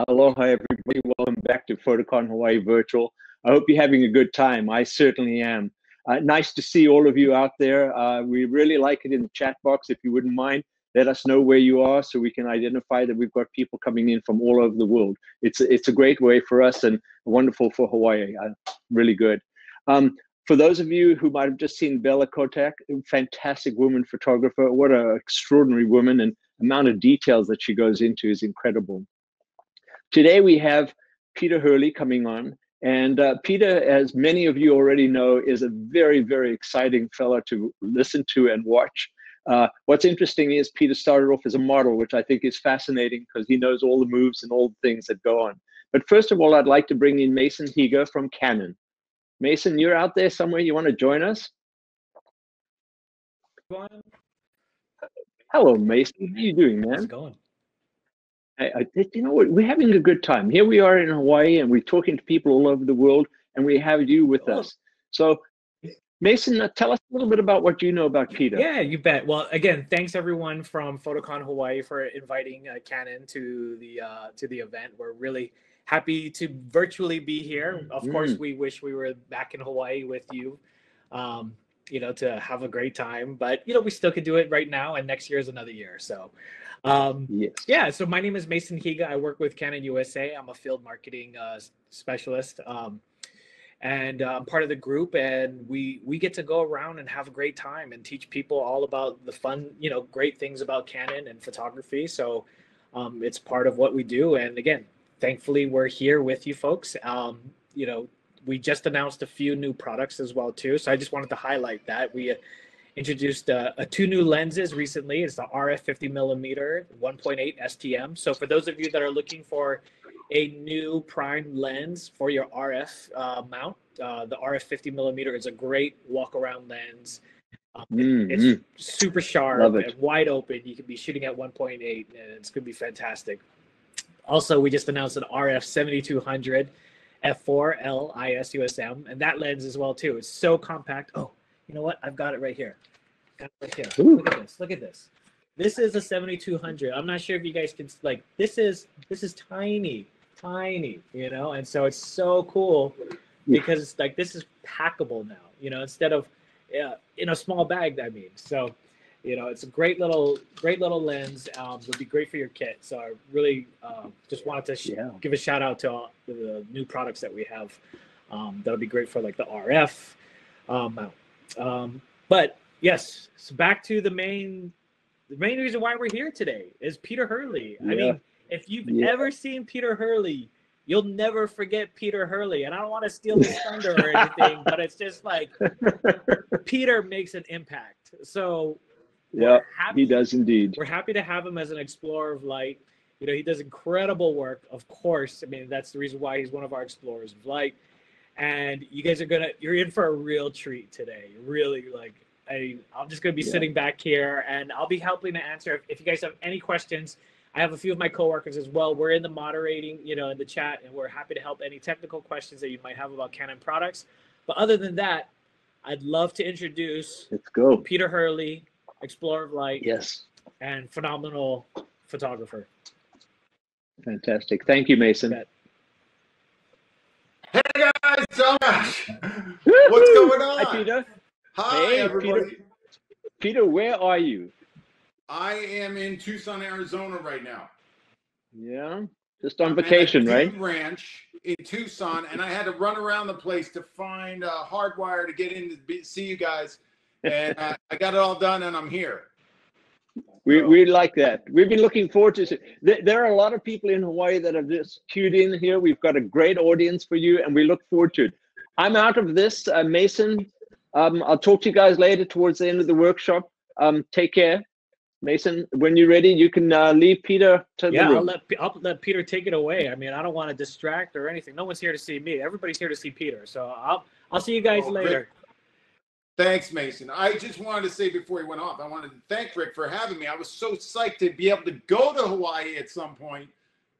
Aloha, everybody. Welcome back to Photocon Hawaii Virtual. I hope you're having a good time. I certainly am. Nice to see all of you out there. We really like it in the chat box. If you wouldn't mind, let us know where you are so we can identify that we've got people coming in from all over the world. It's a great way for us and wonderful for Hawaii. Really good. For those of you who might have just seen Bella Kotak, fantastic woman photographer. What an extraordinary woman, and amount of details that she goes into is incredible. Today we have Peter Hurley coming on, and Peter, as many of you already know, is a very, very exciting fellow to listen to and watch. What's interesting is Peter started off as a model, which I think is fascinating because he knows all the moves and all the things that go on. But first of all, I'd like to bring in Mason Higa from Canon. Mason, you're out there somewhere. You want to join us? Hello, Mason. How are you doing, man? How's it going? You know what? We're having a good time. Here we are in Hawaii, and we're talking to people all over the world, and we have you with us. So, Mason, tell us a little bit about what you know about Peter. Yeah, you bet. Well, again, thanks everyone from Photocon Hawaii for inviting Canon to the event. We're really happy to virtually be here. Of course, we wish we were back in Hawaii with you, you know, to have a great time. But you know, we still could do it right now, and next year is another year. So. Yes. Yeah, so my name is Mason Higa. I work with Canon USA. I'm a field marketing specialist, and I'm part of the group. And we get to go around and have a great time and teach people all about the fun, you know, great things about Canon and photography. So it's part of what we do. And again, thankfully, we're here with you folks. You know, we just announced a few new products as well too. So I just wanted to highlight that we introduced two new lenses recently. It's the RF 50mm 1.8 STM. So for those of you that are looking for a new prime lens for your RF mount, the RF 50mm is a great walk around lens. It's super sharp and wide open. You can be shooting at 1.8 and it's going to be fantastic. Also, we just announced an RF 7200 f4 LISUSM, and that lens as well too. It's so compact. Oh, you know what? I've got it right here. Look at this. Look at this. This is a 7200. I'm not sure if you guys can like. This is tiny, you know. And so it's so cool because it's like this is packable now. You know, instead of in a small bag. I mean, so you know, it's a great little lens. Would be great for your kit. So I really just wanted to give a shout out to all the new products that we have. That'll be great for like the RF mount. But yes, so back to the main reason why we're here today is Peter Hurley. I mean, if you've ever seen Peter Hurley, you'll never forget Peter Hurley. And I don't want to steal his thunder or anything, but it's just like Peter makes an impact. So yeah, he does indeed. We're happy to have him as an explorer of light. You know, he does incredible work, of course. I mean, that's the reason why he's one of our explorers of light. And you guys you're in for a real treat today. Really, like, I'm just going to be sitting back here and I'll be helping to answer. If you guys have any questions, I have a few of my coworkers as well. We're in the moderating, you know, in the chat, and we're happy to help any technical questions that you might have about Canon products. But other than that, I'd love to introduce Peter Hurley, explorer of light, and phenomenal photographer. Fantastic. Thank you, Mason. Hey guys, Josh! What's going on? Hi, Peter. Hi, everybody. Peter, where are you? I am in Tucson, Arizona right now. Yeah, just on vacation, right? Ranch in Tucson, and I had to run around the place to find a hardwire to get in to see you guys, and I got it all done, and I'm here. We like that. We've been looking forward to it. There are a lot of people in Hawaii that have just tuned in here. We've got a great audience for you, and we look forward to it. I'm out of this, Mason. I'll talk to you guys later towards the end of the workshop. Take care. Mason, when you're ready, you can leave Peter to the room. I'll let Peter take it away. I mean, I don't want to distract or anything. No one's here to see me. Everybody's here to see Peter. So I'll see you guys later. Rick, thanks, Mason. I just wanted to say before he went off, I wanted to thank Rick for having me. I was so psyched to be able to go to Hawaii at some point,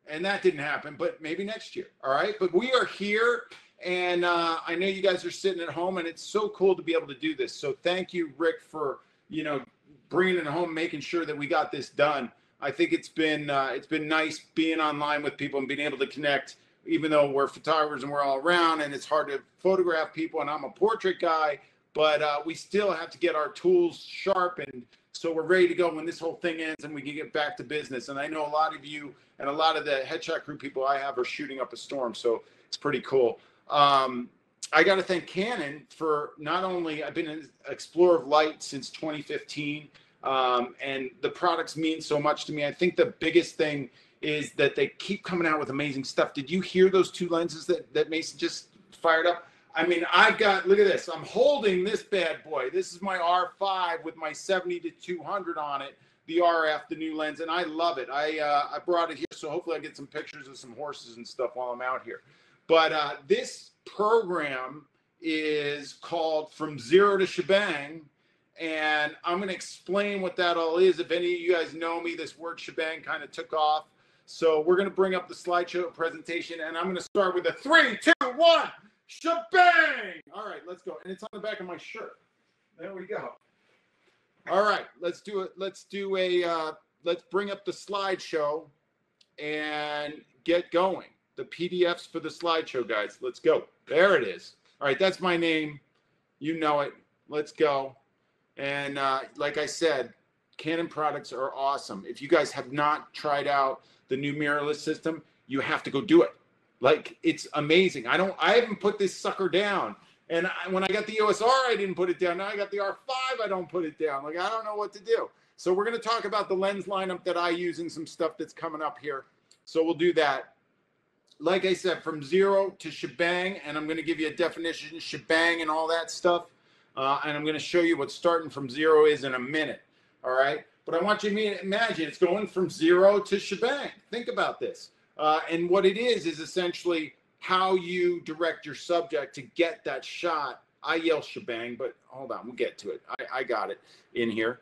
and that didn't happen, but maybe next year. All right. But we are here, and I know you guys are sitting at home, and it's so cool to be able to do this. So thank you, Rick, for, you know, bringing it home, making sure that we got this done. I think it's been nice being online with people and being able to connect, even though we're photographers and we're all around and it's hard to photograph people and I'm a portrait guy, but we still have to get our tools sharpened so we're ready to go when this whole thing ends and we can get back to business. And I know a lot of you and a lot of the headshot crew people I have are shooting up a storm, so it's pretty cool. I got to thank Canon for not only, I've been an explorer of light since 2015, and the products mean so much to me. I think the biggest thing is that they keep coming out with amazing stuff. Did you hear those two lenses that Mason just fired up? I mean, I've got, look at this. I'm holding this bad boy. This is my R5 with my 70-200 on it, the RF, the new lens, and I love it. I brought it here, so hopefully I get some pictures of some horses and stuff while I'm out here. But this program is called From Zero to Shebang, and I'm going to explain what that all is. If any of you guys know me, this word shebang kind of took off. So we're going to bring up the slideshow presentation, and I'm going to start with a 3, 2, 1, shebang! All right, let's go. And it's on the back of my shirt. There we go. All right, let's do it. Let's bring up the slideshow and get going. The PDFs for the slideshow, guys. Let's go. There it is. All right, that's my name. You know it. Let's go. And like I said, Canon products are awesome. If you guys have not tried out the new mirrorless system, you have to go do it. Like, it's amazing. I haven't put this sucker down. And when I got the OSR, I didn't put it down. Now I got the R5, I don't put it down. Like, I don't know what to do. So we're going to talk about the lens lineup that I use and some stuff that's coming up here. So we'll do that. Like I said, from zero to shebang, and I'm going to give you a definition, shebang and all that stuff. And I'm going to show you what starting from zero is in a minute. All right. But I want you to imagine it's going from zero to shebang. Think about this. And what it is essentially how you direct your subject to get that shot. I yell shebang, but hold on, we'll get to it. I got it in here.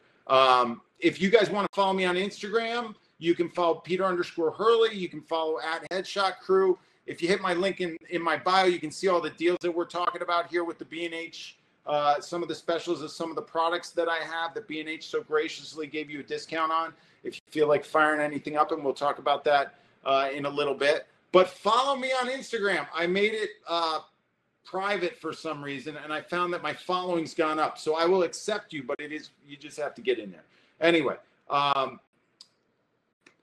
If you guys want to follow me on Instagram, you can follow Peter_Hurley. You can follow @Headshot Crew. If you hit my link in my bio, you can see all the deals that we're talking about here with the B&H. Some of the specials of some of the products that I have that B&H so graciously gave you a discount on. If you feel like firing anything up, and we'll talk about that in a little bit. But follow me on Instagram. I made it private for some reason, and I found that my following's gone up. So I will accept you, but you just have to get in there. Anyway,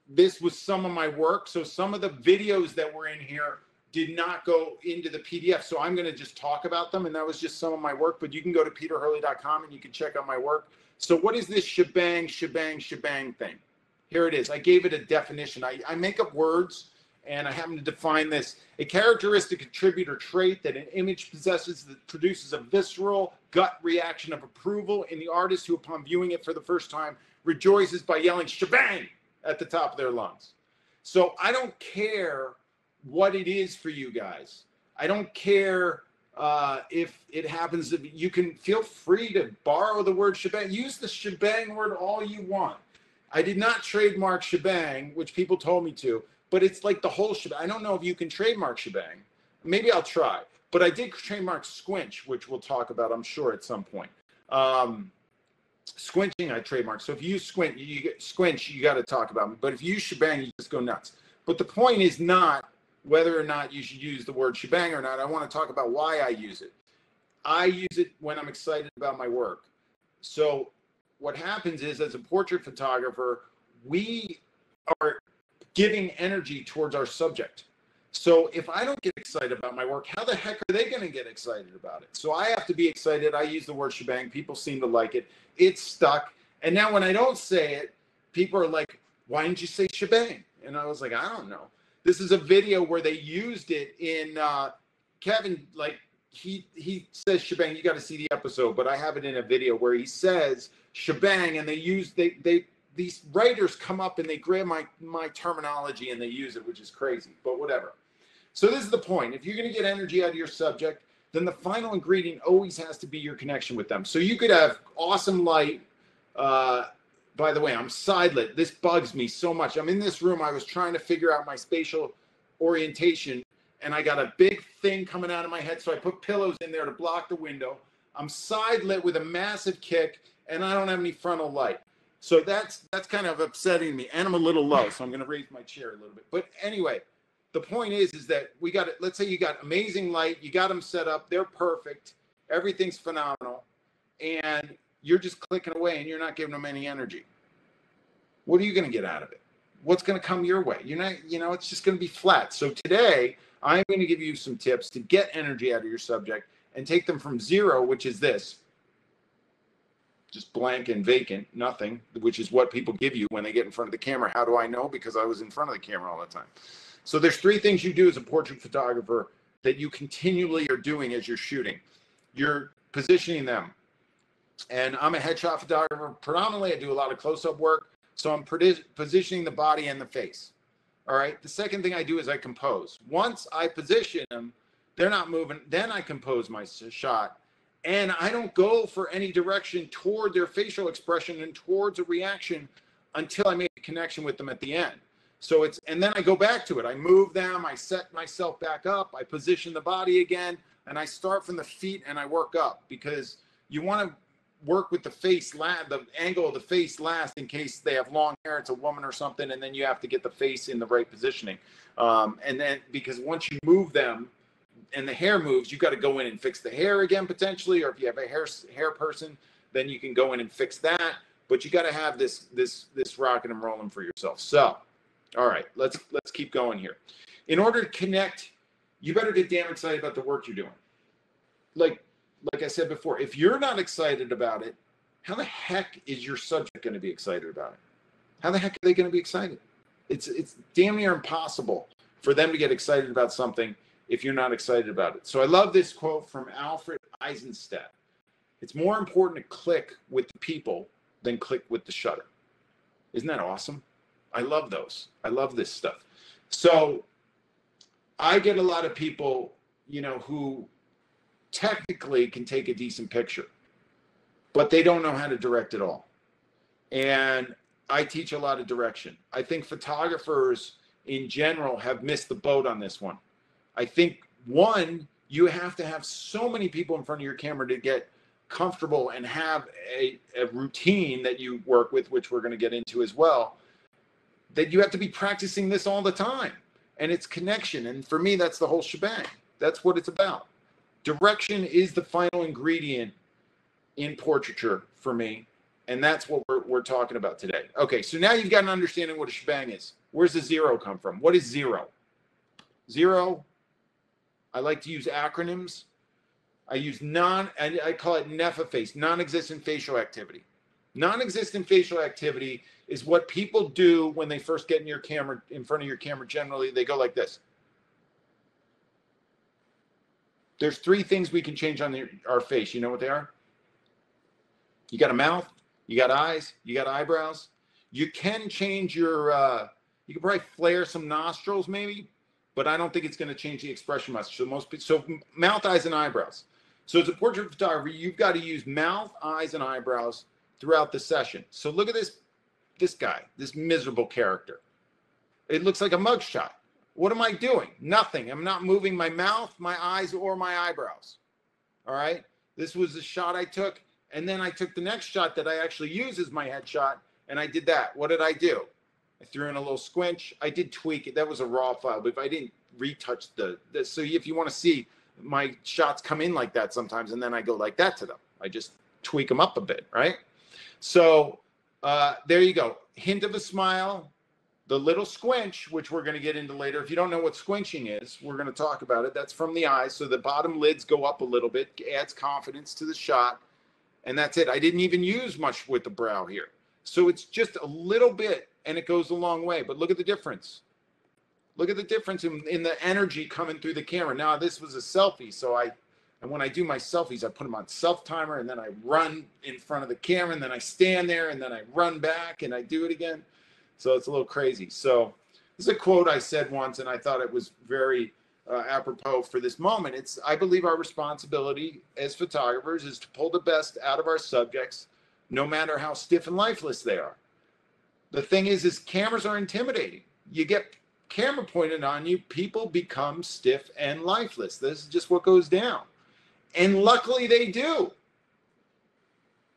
this was some of my work. So some of the videos that were in here did not go into the PDF. So I'm going to just talk about them. And that was just some of my work, but you can go to peterhurley.com and you can check out my work. So what is this shebang thing? Here it is. I gave it a definition. I make up words and I happen to define this. A characteristic, attribute, or trait that an image possesses that produces a visceral gut reaction of approval in the artist who, upon viewing it for the first time, rejoices by yelling shebang at the top of their lungs. So I don't care what it is for you guys. I don't care if it happens. You can feel free to borrow the word shebang. Use the shebang word all you want. I did not trademark shebang, which people told me to, but it's like the whole shebang. I don't know if you can trademark shebang. Maybe I'll try. But I did trademark squinch, which we'll talk about, I'm sure, at some point. Squinching, I trademarked. So if you squint, you get squinch, you got to talk about it. But if you use shebang, you just go nuts. But the point is not whether or not you should use the word shebang or not. I want to talk about why I use it. I use it when I'm excited about my work. So what happens is, as a portrait photographer, we are giving energy towards our subject. So if I don't get excited about my work, how the heck are they going to get excited about it? So I have to be excited. I use the word shebang. People seem to like it. It's stuck. And now when I don't say it, people are like, why didn't you say shebang? And I was like, I don't know. This is a video where they used it in Kevin, like he says shebang. You got to see the episode, but I have it in a video where he says shebang, and these writers come up and they grab my terminology and they use it, which is crazy, but whatever. So this is the point. If you're going to get energy out of your subject, then the final ingredient always has to be your connection with them. So you could have awesome light. By the way, I'm side lit. This bugs me so much. I'm in this room. I was trying to figure out my spatial orientation, and I got a big thing coming out of my head. So I put pillows in there to block the window. I'm side lit with a massive kick, and I don't have any frontal light. So that's kind of upsetting me, and I'm a little low, so I'm going to raise my chair a little bit. But anyway, the point is that we got it. Let's say you got amazing light, you got them set up, they're perfect, everything's phenomenal, and you're just clicking away and you're not giving them any energy. What are you going to get out of it? What's going to come your way? You're not, it's just going to be flat. So today, I'm going to give you some tips to get energy out of your subject and take them from 0, which is this, just blank and vacant, nothing, which is what people give you when they get in front of the camera. How do I know? Because I was in front of the camera all the time. So there's 3 things you do as a portrait photographer that you continually are doing as you're shooting. You're positioning them. And I'm a headshot photographer. Predominantly, I do a lot of close-up work. So I'm positioning the body and the face. All right. The second thing I do is I compose. Once I position them, they're not moving. Then I compose my shot. And I don't go for any direction toward their facial expression and towards a reaction until I make a connection with them at the end. So and then I go back to it. I move them. I set myself back up. I position the body again. And I start from the feet and I work up, because you want to work with the face, the angle of the face last, in case they have long hair, it's a woman or something, and then you have to get the face in the right positioning. And then, because once you move them and the hair moves, you got to go in and fix the hair again potentially, or if you have a hair person, then you can go in and fix that. But you got to have this rocking and rolling for yourself. So, all right, let's keep going here. In order to connect, you better get damn excited about the work you're doing. Like I said before, if you're not excited about it, how the heck is your subject going to be excited about it? How the heck are they going to be excited? It's damn near impossible for them to get excited about something if you're not excited about it. So I love this quote from Alfred Eisenstadt. It's more important to click with the people than click with the shutter. Isn't that awesome? I love those. I love this stuff. So I get a lot of people, who technically can take a decent picture, but they don't know how to direct at all. And I teach a lot of direction. I think photographers in general have missed the boat on this one. I think, one, you have to have so many people in front of your camera to get comfortable and have a routine that you work with, which we're going to get into as well, that you have to be practicing this all the time. And it's connection. And for me, that's the whole shebang. That's what it's about. Direction is the final ingredient in portraiture for me, and that's what we're talking about today. Okay, so now you've got an understanding what a shebang is. Where's the 0 come from? What is 0? 0, I like to use acronyms. I use I call it NEFA-face, non-existent facial activity. Non-existent facial activity is what people do when they first get in front of your camera. Generally, they go like this. There's 3 things we can change on our face. You know what they are? You got a mouth, you got eyes, you got eyebrows. You can change your, you can probably flare some nostrils maybe, but I don't think it's going to change the expression much. So mouth, eyes, and eyebrows. So as a portrait photographer, you've got to use mouth, eyes, and eyebrows throughout the session. So look at this guy, this miserable character. It looks like a mugshot. What am I doing? Nothing. I'm not moving my mouth, my eyes, or my eyebrows. All right. This was a shot I took. And then I took the next shot that I actually use as my headshot. And I did that. What did I do? I threw in a little squinch. I did tweak it. That was a raw file. But if I didn't retouch so if you want to see, my shots come in like that sometimes. And then I go like that to them. I just tweak them up a bit. Right. So there you go. Hint of a smile. The little squinch, which we're going to get into later. If you don't know what squinching is, we're going to talk about it. That's from the eyes. So the bottom lids go up a little bit, adds confidence to the shot. And that's it. I didn't even use much with the brow here. So it's just a little bit, and it goes a long way. But look at the difference. Look at the difference in the energy coming through the camera. Now, this was a selfie. So and when I do my selfies, I put them on self-timer, and then I run in front of the camera, and then I stand there, and then I run back, and I do it again. So it's a little crazy. So this is a quote I said once, and I thought it was very apropos for this moment. I believe our responsibility as photographers is to pull the best out of our subjects, no matter how stiff and lifeless they are. The thing is cameras are intimidating. You get camera pointed on you, people become stiff and lifeless. This is just what goes down. And luckily they do.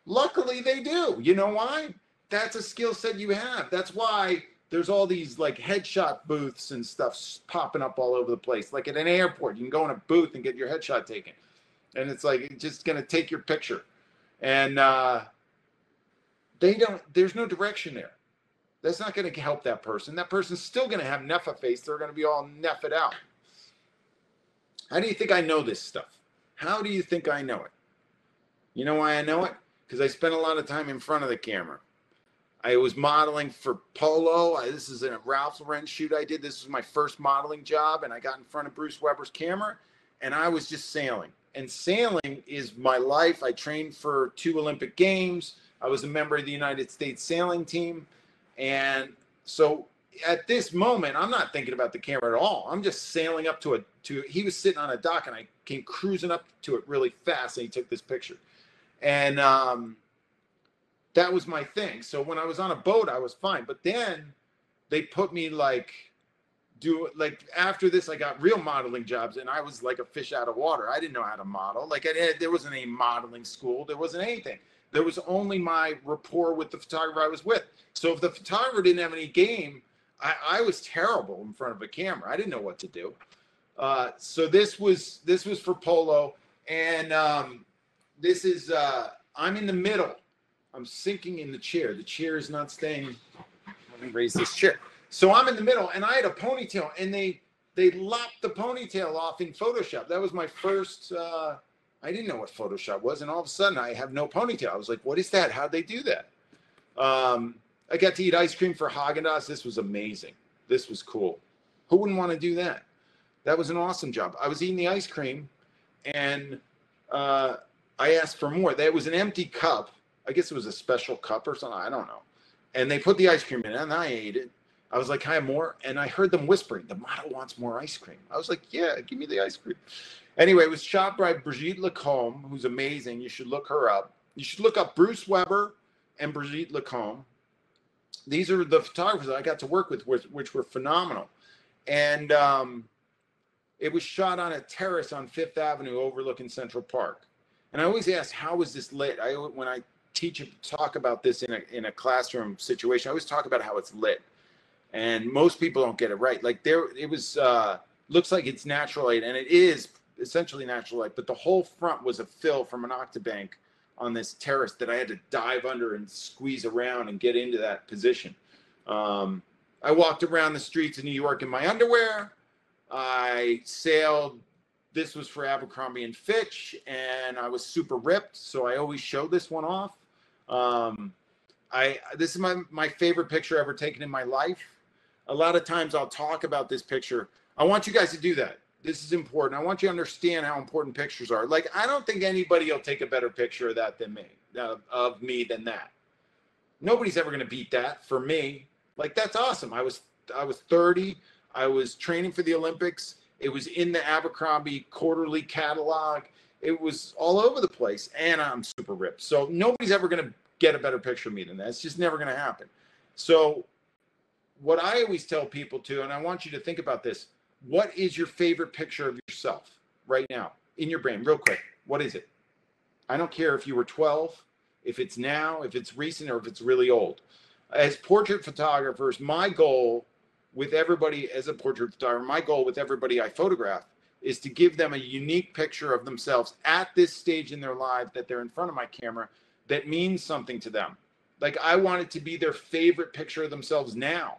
Luckily they do. You know why? that's a skill set you have. That's why there's all these like headshot booths and stuff popping up all over the place. Like at an airport, you can go in a booth and get your headshot taken. And it's like, it's just going to take your picture. And there's no direction there. That's not going to help that person. That person's still going to have nepha face. They're going to be all nepha'd out. How do you think I know this stuff? How do you think I know it? You know why I know it? Because I spent a lot of time in front of the camera. I was modeling for Polo. This is a Ralph Lauren shoot I did. This was my first modeling job, and I got in front of Bruce Weber's camera, and I was just sailing. And sailing is my life. I trained for 2 Olympic Games. I was a member of the United States sailing team. And so at this moment, I'm not thinking about the camera at all. I'm just sailing up to he was sitting on a dock, and I came cruising up to it really fast, and he took this picture. And that was my thing. So when I was on a boat, I was fine. But then they put me after this, I got real modeling jobs, and I was like a fish out of water. I didn't know how to model. There wasn't any modeling school. There wasn't anything. There was only my rapport with the photographer I was with. So if the photographer didn't have any game, I was terrible in front of a camera. I didn't know what to do. So this was for Polo, and this is I'm in the middle. I'm sinking in the chair. The chair is not staying. Let me raise this chair. So I'm in the middle, and I had a ponytail, and they lopped the ponytail off in Photoshop. That was my first. I didn't know what Photoshop was, and all of a sudden I have no ponytail. I was like, "What is that? How'd they do that?" I got to eat ice cream for Haagen-Dazs. This was amazing. This was cool. Who wouldn't want to do that? That was an awesome job. I was eating the ice cream, and I asked for more. That was an empty cup. I guess it was a special cup or something. I don't know. And they put the ice cream in, and I ate it. I was like, "Can I have more?" And I heard them whispering, "The model wants more ice cream." I was like, "Yeah, give me the ice cream." Anyway, it was shot by Brigitte Lacombe, who's amazing. You should look her up. You should look up Bruce Weber and Brigitte Lacombe. These are the photographers that I got to work with, which were phenomenal. And it was shot on a terrace on Fifth Avenue overlooking Central Park. And I always ask, how is this lit? When I talk about this in a classroom situation, I always talk about how it's lit. And most people don't get it right. Like it was, looks like it's natural light, and it is essentially natural light, but the whole front was a fill from an octobank on this terrace that I had to dive under and squeeze around and get into that position. I walked around the streets of New York in my underwear. I sailed. This was for Abercrombie and Fitch, and I was super ripped, so I always show this one off. This is my favorite picture ever taken in my life. A lot of times I'll talk about this picture. I want you guys to do that. This is important. I want you to understand how important pictures are. Like, I don't think anybody will take a better picture of that than me, of me than that. Nobody's ever going to beat that for me. Like, that's awesome. I was 30. I was training for the Olympics. It was in the Abercrombie quarterly catalog. It was all over the place, and I'm super ripped. So nobody's ever going to get a better picture of me than that. It's just never going to happen. So what I always tell people to, and I want you to think about this, what is your favorite picture of yourself right now in your brain? Real quick. What is it? I don't care if you were 12, if it's now, if it's recent, or if it's really old. As portrait photographers, my goal with everybody, as a portrait photographer, my goal with everybody I photograph is to give them a unique picture of themselves at this stage in their life that they're in front of my camera that means something to them. Like, I want it to be their favorite picture of themselves now.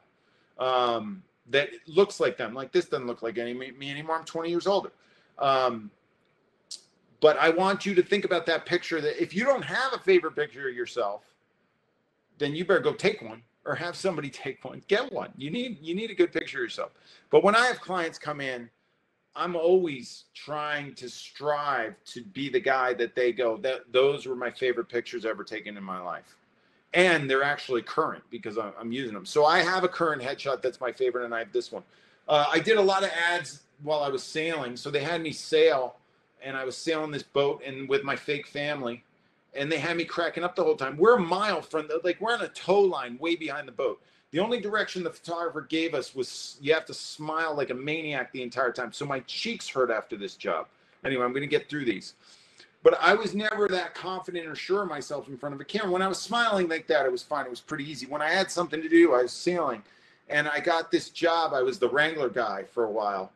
That looks like them. Like, this doesn't look like me anymore. I'm 20 years older. But I want you to think about that picture, that if you don't have a favorite picture of yourself, then you better go take one or have somebody take one. Get one. You need a good picture of yourself. But when I have clients come in, I'm always trying to strive to be the guy that they go, those were my favorite pictures ever taken in my life. And they're actually current because I'm using them. So I have a current headshot that's my favorite, and I have this one. I did a lot of ads while I was sailing. So they had me sail, and I was sailing this boat and with my fake family, and they had me cracking up the whole time. We're a mile from, we're on a tow line way behind the boat. The only direction the photographer gave us was you have to smile like a maniac the entire time. So my cheeks hurt after this job. Anyway, I'm going to get through these. But I was never that confident or sure of myself in front of a camera. When I was smiling like that, it was fine. It was pretty easy. When I had something to do, I was sailing. And I got this job. I was the Wrangler guy for a while.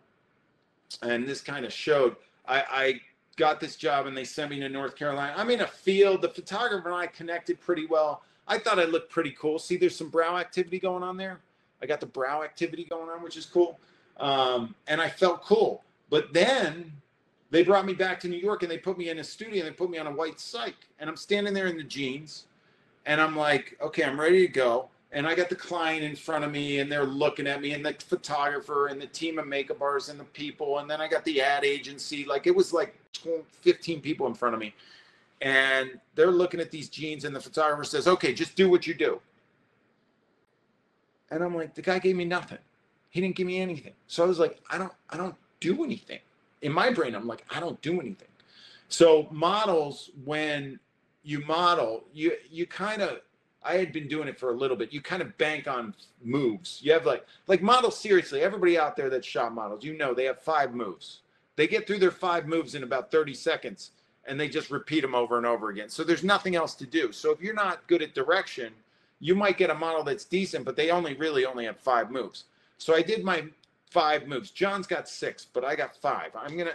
And this kind of showed. I got this job and they sent me to North Carolina. I'm in a field. The photographer and I connected pretty well. I thought I looked pretty cool. See, there's some brow activity going on there. I got the brow activity going on, which is cool. And I felt cool. But then they brought me back to New York and they put me in a studio and they put me on a white SHTICK. And I'm standing there in the jeans and I'm like, okay, I'm ready to go. And I got the client in front of me and they're looking at me and the photographer and the team of makeup artists and the people. And then I got the ad agency. Like it was like 15 people in front of me. And they're looking at these jeans and the photographer says, okay, just do what you do. And I'm like, the guy gave me nothing. He didn't give me anything. So I was like, I don't do anything. In my brain, I'm like, I don't do anything. So models, when you model, you kind of, I had been doing it for a little bit. You kind of bank on moves. You have like models, seriously, everybody out there that shot models, you know, they have 5 moves. They get through their 5 moves in about 30 seconds and they just repeat them over and over again. So there's nothing else to do. So if you're not good at direction, you might get a model that's decent, but they really only have 5 moves. So I did my 5 moves. John's got 6, but I got 5.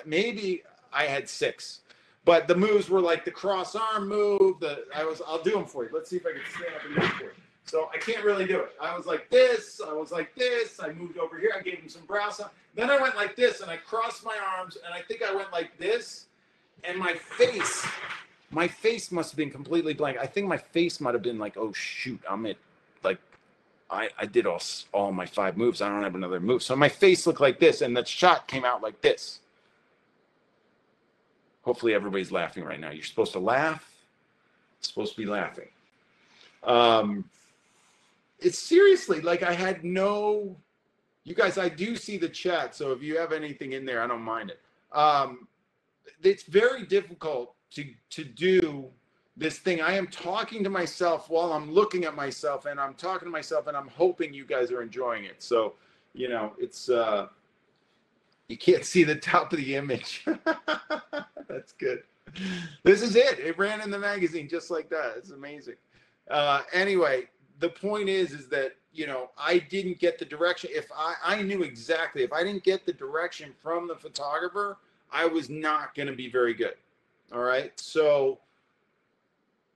Maybe I had 6, but the moves were like the cross arm move. I'll do them for you. Let's see if I can stand up and do it for you. So I can't really do it. I was like this. I was like this. I moved over here. I gave him some brow sound. Then I went like this and I crossed my arms and I think I went like this. And my face must have been completely blank. I think my face might have been like, oh shoot, I'm at like, I did all my 5 moves. I don't have another move. So my face looked like this and the shot came out like this. Hopefully everybody's laughing right now. You're supposed to laugh. It's supposed to be laughing. It's seriously like I had no, you guys, I do see the chat. So if you have anything in there, I don't mind it. It's very difficult to do this thing. I am talking to myself while I'm looking at myself and I'm talking to myself and I'm hoping you guys are enjoying it. So, you know, it's, you can't see the top of the image. That's good. This is it. It ran in the magazine just like that. It's amazing. Anyway, the point is that, you know, I didn't get the direction. If I knew exactly, if I didn't get the direction from the photographer, I was not going to be very good. All right. So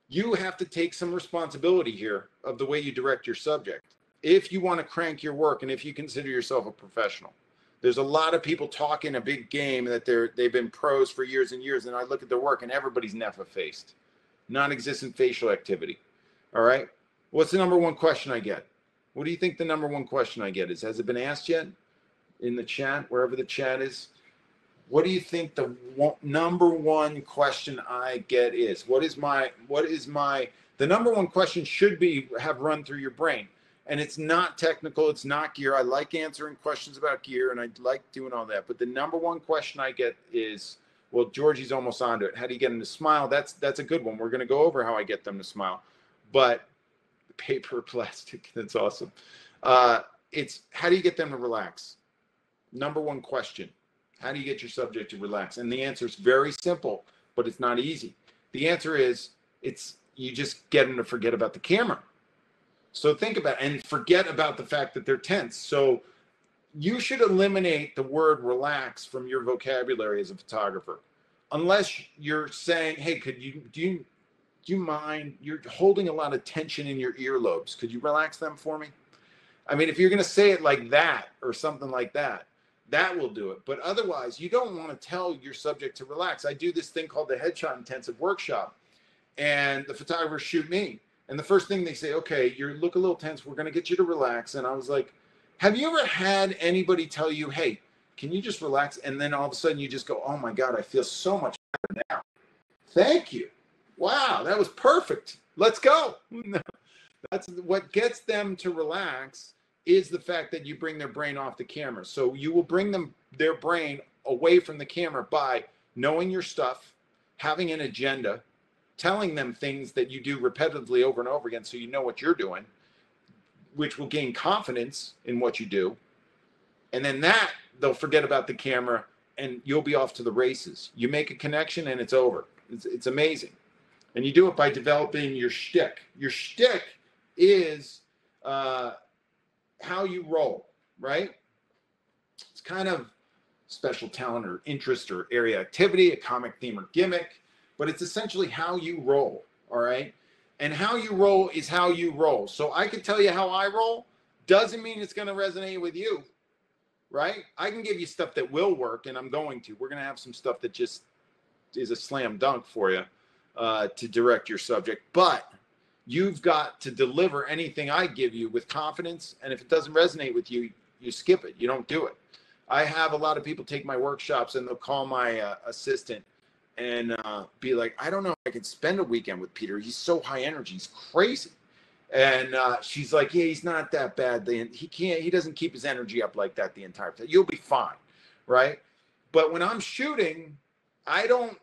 you have to take some responsibility here of the way you direct your subject. If you want to crank your work and if you consider yourself a professional, there's a lot of people talking a big game that they've been pros for years and years. And I look at their work and everybody's NEFA-faced, non-existent facial activity. All right. What's the number one question I get? What do you think the number one question I get is? Has it been asked yet in the chat, wherever the chat is? What do you think the number one question I get is? The number one question should have run through your brain. And it's not technical, it's not gear. I like answering questions about gear and I like doing all that. But the number one question I get is, well, Georgie's almost onto it. How do you get them to smile? That's a good one. We're going to go over how I get them to smile. But paper, plastic, that's awesome. It's how do you get them to relax? Number one question. How do you get your subject to relax? And the answer is very simple, but it's not easy. The answer is you just get them to forget about the camera. So think about it and forget about the fact that they're tense. So you should eliminate the word relax from your vocabulary as a photographer. Unless you're saying, hey, do you mind? You're holding a lot of tension in your earlobes. Could you relax them for me? I mean, if you're going to say it like that or something like that, that will do it. But otherwise, you don't want to tell your subject to relax. I do this thing called the Headshot Intensive Workshop, and the photographers shoot me. And the first thing they say, okay, you look a little tense. We're going to get you to relax. And I was like, have you ever had anybody tell you, hey, can you just relax? And then all of a sudden you just go, oh my God, I feel so much better now. Thank you. Wow, that was perfect. Let's go. That's what gets them to relax is the fact that you bring their brain off the camera. So you will bring their brain away from the camera by knowing your stuff, having an agenda, telling them things that you do repetitively over and over again so you know what you're doing, which will gain confidence in what you do. And then they'll forget about the camera and you'll be off to the races. You make a connection and it's over. It's amazing. And you do it by developing your shtick. Your shtick is how you roll, right? It's kind of special talent or interest or area activity, a comic theme or gimmick, but it's essentially how you roll, all right? And how you roll is how you roll. So I can tell you how I roll, doesn't mean it's going to resonate with you, right? I can give you stuff that will work, and I'm going to. We're going to have some stuff that just is a slam dunk for you to direct your subject, but you've got to deliver anything I give you with confidence, and if it doesn't resonate with you, you skip it. You don't do it. I have a lot of people take my workshops, and they'll call my assistant and be like, I don't know if I can spend a weekend with Peter. He's so high energy. He's crazy. And she's like, yeah, he's not that bad. He doesn't keep his energy up like that the entire time. You'll be fine, right? But when I'm shooting, I don't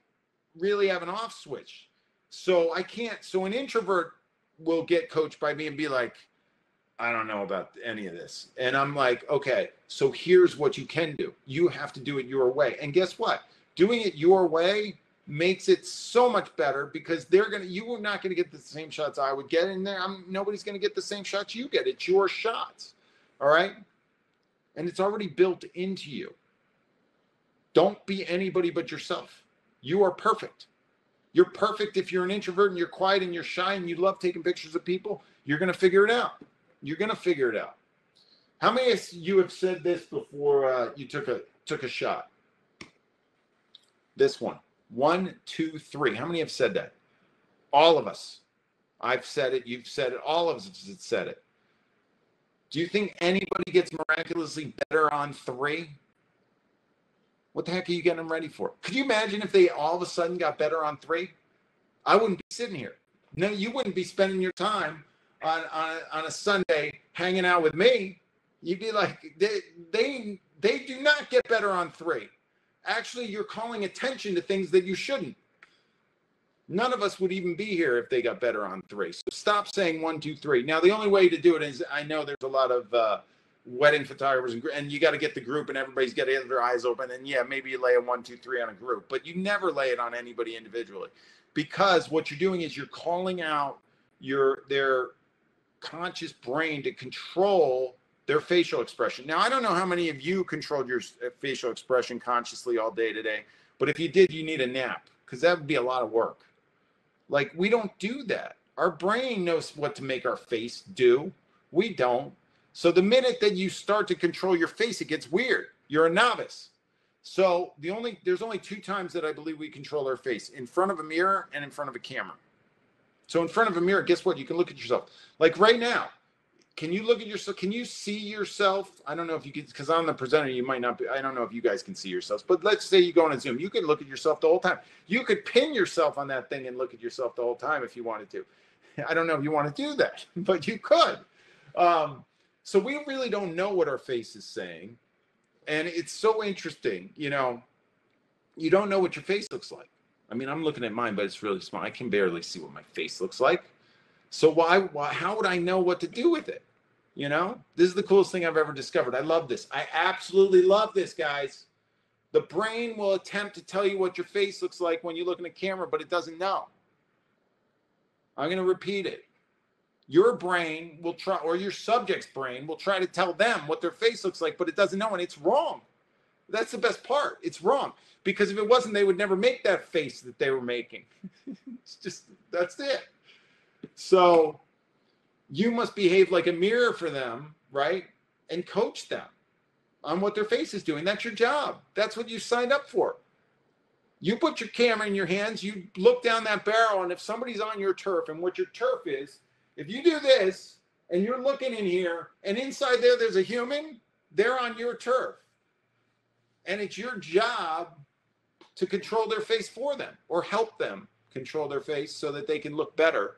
really have an off switch. So I can't. So an introvert will get coached by me and be like, I don't know about any of this. And I'm like, okay, so here's what you can do. You have to do it your way. And guess what? Doing it your way makes it so much better, because you are not going to get the same shots I would get in there. Nobody's going to get the same shots you get. It's your shots. All right. And it's already built into you. Don't be anybody but yourself. You are perfect. You're perfect. If you're an introvert and you're quiet and you're shy and you love taking pictures of people, you're going to figure it out. You're going to figure it out. How many of you have said this before you took a shot? This one. 1, 2, 3. How many have said that? All of us. I've said it. You've said it. All of us have said it. Do you think anybody gets miraculously better on 3? What the heck are you getting them ready for? Could you imagine if they all of a sudden got better on 3? I wouldn't be sitting here. No, you wouldn't be spending your time on a Sunday hanging out with me. You'd be like, they do not get better on 3. Actually, you're calling attention to things that you shouldn't. None of us would even be here if they got better on 3. So stop saying 1, 2, 3. Now, the only way to do it is, I know there's a lot of wedding photographers, and you got to get the group, and everybody's got to have their eyes open. And yeah, maybe you lay a 1, 2, 3 on a group, but you never lay it on anybody individually, because what you're doing is you're calling out their conscious brain to control their facial expression. Now, I don't know how many of you controlled your facial expression consciously all day today, but if you did, you need a nap, because that would be a lot of work. Like, we don't do that. Our brain knows what to make our face do. We don't. So the minute that you start to control your face, it gets weird. You're a novice. So there's only 2 times that I believe we control our face: in front of a mirror and in front of a camera. So in front of a mirror, guess what? You can look at yourself. Like right now, can you look at yourself? Can you see yourself? I don't know if you can, because I'm the presenter, you might not be. I don't know if you guys can see yourselves, but let's say you go on a Zoom. You could look at yourself the whole time. You could pin yourself on that thing and look at yourself the whole time if you wanted to. I don't know if you want to do that, but you could. So we really don't know what our face is saying. And it's so interesting, you don't know what your face looks like. I mean, I'm looking at mine, but it's really small. I can barely see what my face looks like. So how would I know what to do with it? This is the coolest thing I've ever discovered. I love this. I absolutely love this, guys. The brain will attempt to tell you what your face looks like when you look in a camera, but it doesn't know. I'm going to repeat it. Your brain will try, or your subject's brain will try to tell them what their face looks like, but it doesn't know, and it's wrong. That's the best part. It's wrong. Because if it wasn't, they would never make that face that they were making. It's just, that's it. So you must behave like a mirror for them, right? And coach them on what their face is doing. That's your job. That's what you signed up for. You put your camera in your hands, you look down that barrel, and if somebody's on your turf, and what your turf is, if you do this and you're looking in here and inside there's a human, they're on your turf. And it's your job to control their face for them, or help them control their face so that they can look better.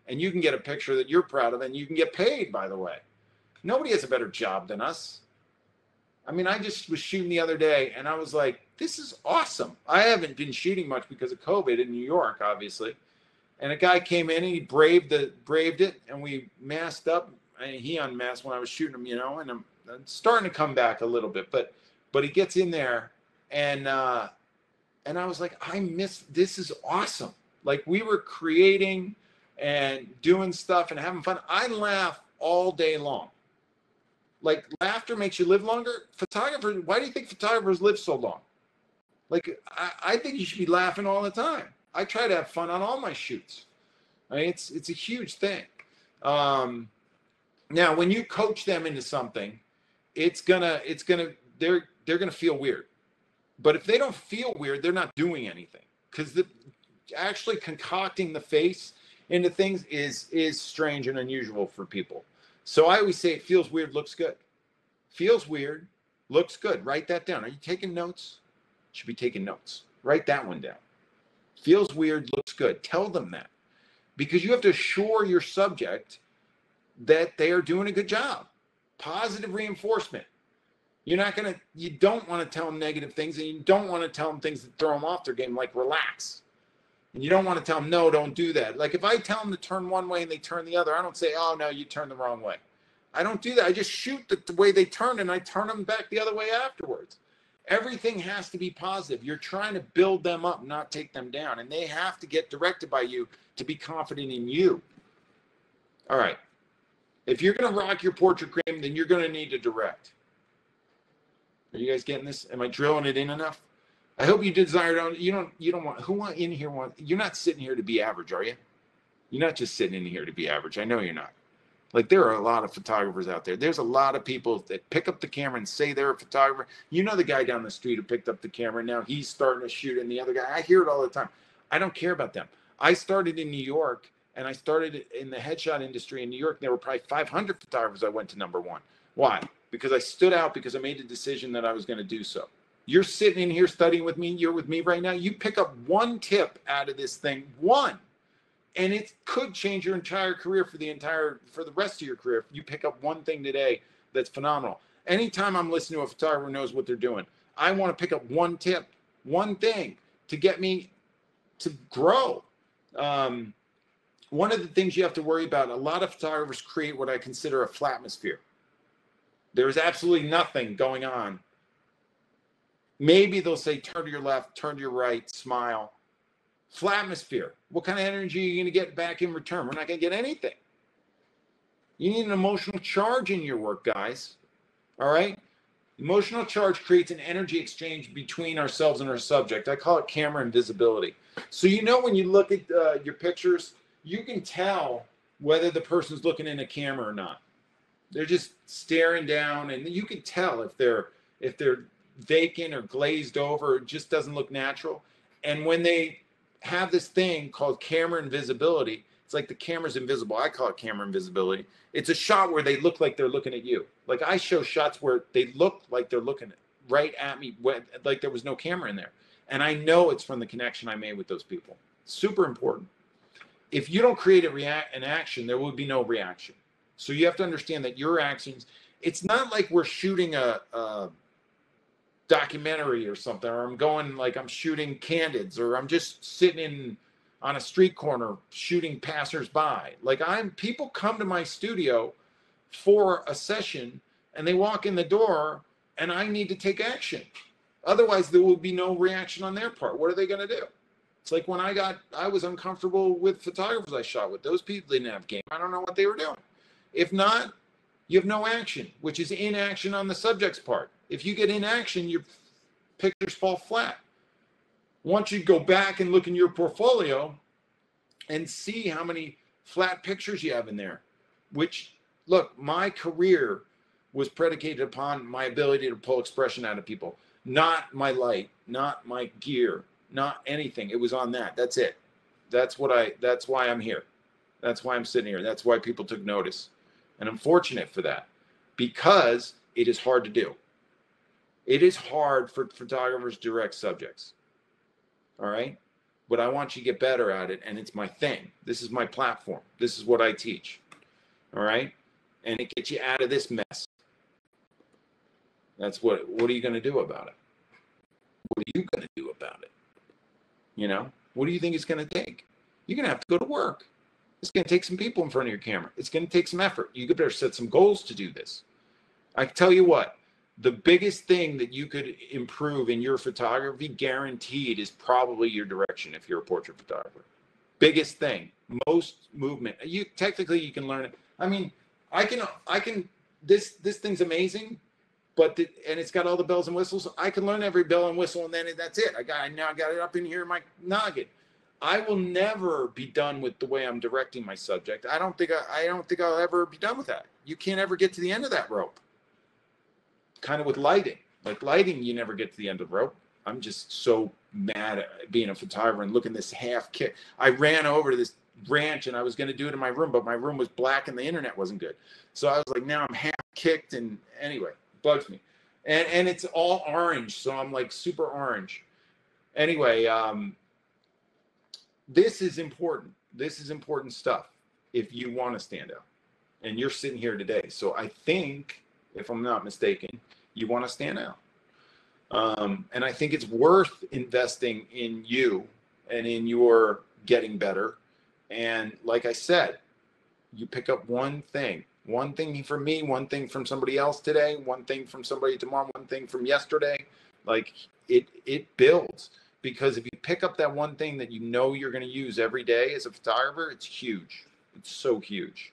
And you can get a picture that you're proud of, and you can get paid, by the way. Nobody has a better job than us. I mean, I just was shooting the other day, and I was like, this is awesome. I haven't been shooting much because of COVID in New York, obviously. And a guy came in and he braved it, and we masked up. And he unmasked when I was shooting him, and I'm starting to come back a little bit. But he gets in there, and And I was like, this is awesome. Like, we were creating and doing stuff and having fun. I laugh all day long. Like, laughter makes you live longer. Photographers, why do you think photographers live so long? Like, I think you should be laughing all the time. I try to have fun on all my shoots. I mean, it's a huge thing. Now, when you coach them into something, they're gonna feel weird. But if they don't feel weird, they're not doing anything. Because actually concocting the face into things is strange and unusual for people. So I always say, it feels weird, looks good. Feels weird, looks good. Write that down. Are you taking notes? Should be taking notes. Write that one down. Feels weird, looks good. Tell them that. Because you have to assure your subject that they are doing a good job. Positive reinforcement. You don't want to tell them negative things, and you don't want to tell them things that throw them off their game, like relax. And you don't want to tell them, no, don't do that. Like, if I tell them to turn one way and they turn the other, I don't say, oh, no, you turned the wrong way. I don't do that. I just shoot the way they turned, and I turn them back the other way afterwards. Everything has to be positive. You're trying to build them up, not take them down. And they have to get directed by you to be confident in you. All right. If you're going to rock your portrait game, then you're going to need to direct. Are you guys getting this? Am I drilling it in enough? I hope you desire, you don't want, you're not sitting here to be average, are you? You're not just sitting in here to be average. I know you're not. Like, there are a lot of photographers out there. There's a lot of people that pick up the camera and say they're a photographer. You know, the guy down the street who picked up the camera, now he's starting to shoot, and the other guy, I hear it all the time. I don't care about them. I started in New York, and I started in the headshot industry in New York. There were probably 500 photographers I went to #1. Why? Because I stood out, because I made the decision that I was going to do so. You're sitting in here studying with me. You're with me right now. You pick up one tip out of this thing, one, and it could change your entire career for the rest of your career. If you pick up one thing today, that's phenomenal. Anytime I'm listening to a photographer who knows what they're doing, I want to pick up one tip, one thing to get me to grow. One of the things you have to worry about, a lot of photographers create what I consider a flatmosphere. There is absolutely nothing going on. Maybe they'll say, turn to your left, turn to your right, smile. Flatmosphere. What kind of energy are you going to get back in return? We're not going to get anything. You need an emotional charge in your work, guys. All right? Emotional charge creates an energy exchange between ourselves and our subject. I call it camera invisibility. So you know, when you look at your pictures, you can tell whether the person's looking in a camera or not. They're just staring down, and you can tell if they're vacant or glazed over. It just doesn't look natural. And when they have this thing called camera invisibility, it's like the camera's invisible. I call it camera invisibility. It's a shot where they look like they're looking at you. Like, I show shots where they look like they're looking right at me, like there was no camera in there. And I know it's from the connection I made with those people. Super important. If you don't create an action, there will be no reaction. So you have to understand that your actions, it's not like we're shooting a documentary or something, or I'm shooting candids, or I'm just sitting on a street corner shooting passersby. Like, people come to my studio for a session, and they walk in the door, and I need to take action. Otherwise, there will be no reaction on their part. What are they going to do? It's like when I was uncomfortable with photographers I shot with. Those people didn't have game. I don't know what they were doing. If not, you have no action, which is inaction on the subject's part. If you get inaction, your pictures fall flat. Once you go back and look in your portfolio and see how many flat pictures you have in there, which, look, my career was predicated upon my ability to pull expression out of people, not my light, not my gear, not anything. It was on that. That's it. That's why I'm here. That's why I'm sitting here. That's why people took notice. And I'm fortunate for that, because it is hard to do. It is hard for photographers to direct subjects. All right? But I want you to get better at it, and it's my thing. This is my platform. This is what I teach. All right? And it gets you out of this mess. That's what are you going to do about it? What are you going to do about it? You know? What do you think it's going to take? You're going to have to go to work. It's going to take some people in front of your camera. It's going to take some effort. You better set some goals to do this. I can tell you what, the biggest thing that you could improve in your photography, guaranteed, is probably your direction if you're a portrait photographer. Biggest thing, most movement. You technically you can learn it. I mean, I can this thing's amazing, but and it's got all the bells and whistles. I can learn every bell and whistle, and then that's it. I now got it up in here in my noggin. I will never be done with the way I'm directing my subject. I don't think I'll ever be done with that. You can't ever get to the end of that rope. Kind of with lighting. Like lighting, you never get to the end of the rope. I'm just so mad at being a photographer and looking this half kick. I ran over to this ranch and I was going to do it in my room, but my room was black and the internet wasn't good. So I was like, now I'm half kicked, and anyway, it bugs me. And it's all orange, so I'm like super orange. Anyway, this is important. This is important stuff if you want to stand out. And you're sitting here today. So I think, if I'm not mistaken, you want to stand out. And I think it's worth investing in you and in your getting better. And like I said, you pick up one thing from me, one thing from somebody else today, one thing from somebody tomorrow, one thing from yesterday. Like it builds, because if you pick up that one thing that you know you're going to use every day as a photographer, it's huge. It's so huge.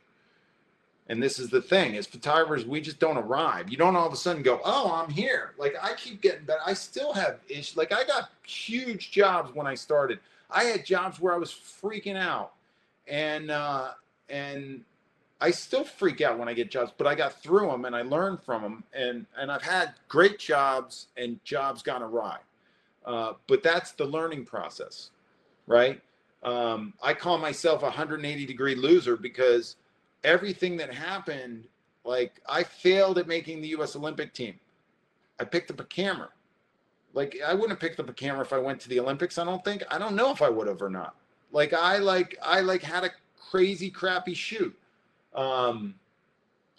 And this is the thing, as photographers, we just don't arrive. You don't all of a sudden go, oh, I'm here. Like, I keep getting better. I still have issues. Like, I got huge jobs when I started. I had jobs where I was freaking out. And I still freak out when I get jobs, but I got through them and I learned from them. And I've had great jobs and jobs gone awry. But that's the learning process, right? I call myself a 180-degree loser because everything that happened, like I failed at making the U.S. Olympic team. I picked up a camera. Like I wouldn't have picked up a camera if I went to the Olympics. I don't know if I would have or not. Like I had a crazy crappy shoot. I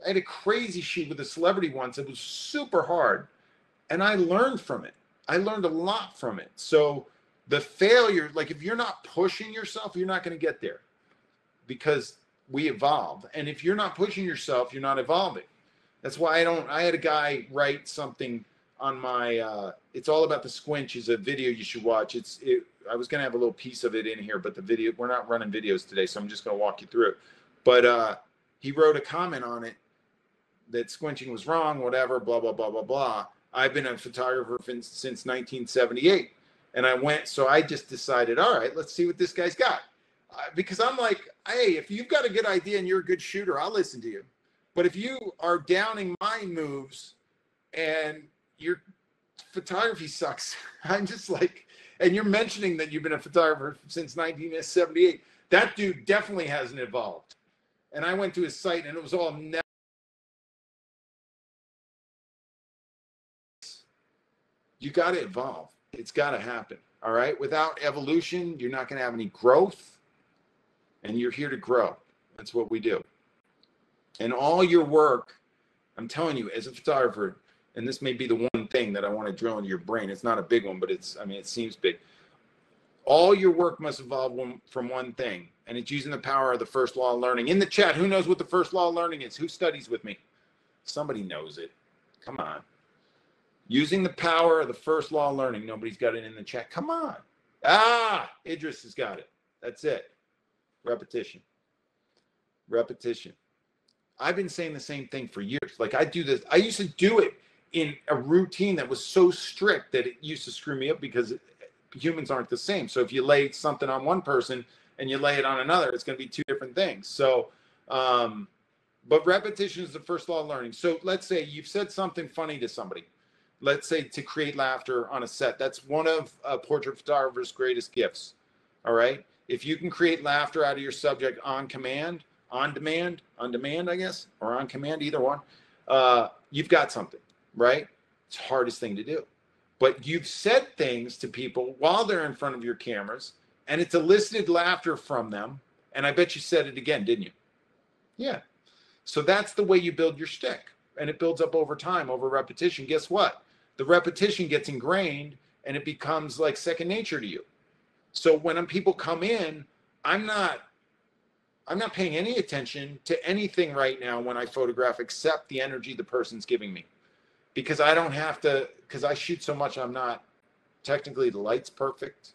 had a crazy shoot with a celebrity once. It was super hard, and I learned from it. I learned a lot from it. So the failure, like if you're not pushing yourself, you're not going to get there, because we evolve. And if you're not pushing yourself, you're not evolving. That's why I had a guy write something on my, it's all about the squinch is a video you should watch. I was going to have a little piece of it in here, but the video, we're not running videos today, so I'm just going to walk you through it. But he wrote a comment on it that squinching was wrong, whatever, blah, blah, blah, blah, blah. I've been a photographer since 1978. And so I just decided, all right, let's see what this guy's got. Because I'm like, hey, if you've got a good idea and you're a good shooter, I'll listen to you. But if you are downing my moves and your photography sucks, I'm just like, and you're mentioning that you've been a photographer since 1978, that dude definitely hasn't evolved. And I went to his site and it was all you got to evolve. It's got to happen. All right. Without evolution, you're not going to have any growth. And you're here to grow. That's what we do. And all your work, I'm telling you, as a photographer, and this may be the one thing that I want to drill into your brain. It's not a big one, but it seems big. All your work must evolve from one thing, and it's using the power of the first law of learning. In the chat, who knows what the first law of learning is? Who studies with me? Somebody knows it. Come on. Using the power of the first law of learning. Nobody's got it in the chat. Come on. Idris has got it. That's it. Repetition. Repetition. I've been saying the same thing for years. Like I do this. I used to do it in a routine that was so strict that it used to screw me up, because humans aren't the same. So if you lay something on one person and you lay it on another, it's going to be two different things. So, but repetition is the first law of learning. So let's say you've said something funny to somebody. Let's say to create laughter on a set. That's one of a portrait photographer's greatest gifts. All right. If you can create laughter out of your subject on demand, I guess, or on command, either one, you've got something, right? It's the hardest thing to do. But you've said things to people while they're in front of your cameras, and it's elicited laughter from them. And I bet you said it again, didn't you? Yeah. So that's the way you build your shtick. And it builds up over time, over repetition. Guess what? The repetition gets ingrained, and it becomes like second nature to you. So when people come in, I'm not paying any attention to anything right now when I photograph except the energy the person's giving me. because I don't have to, because I shoot so much, I'm not, technically the light's perfect.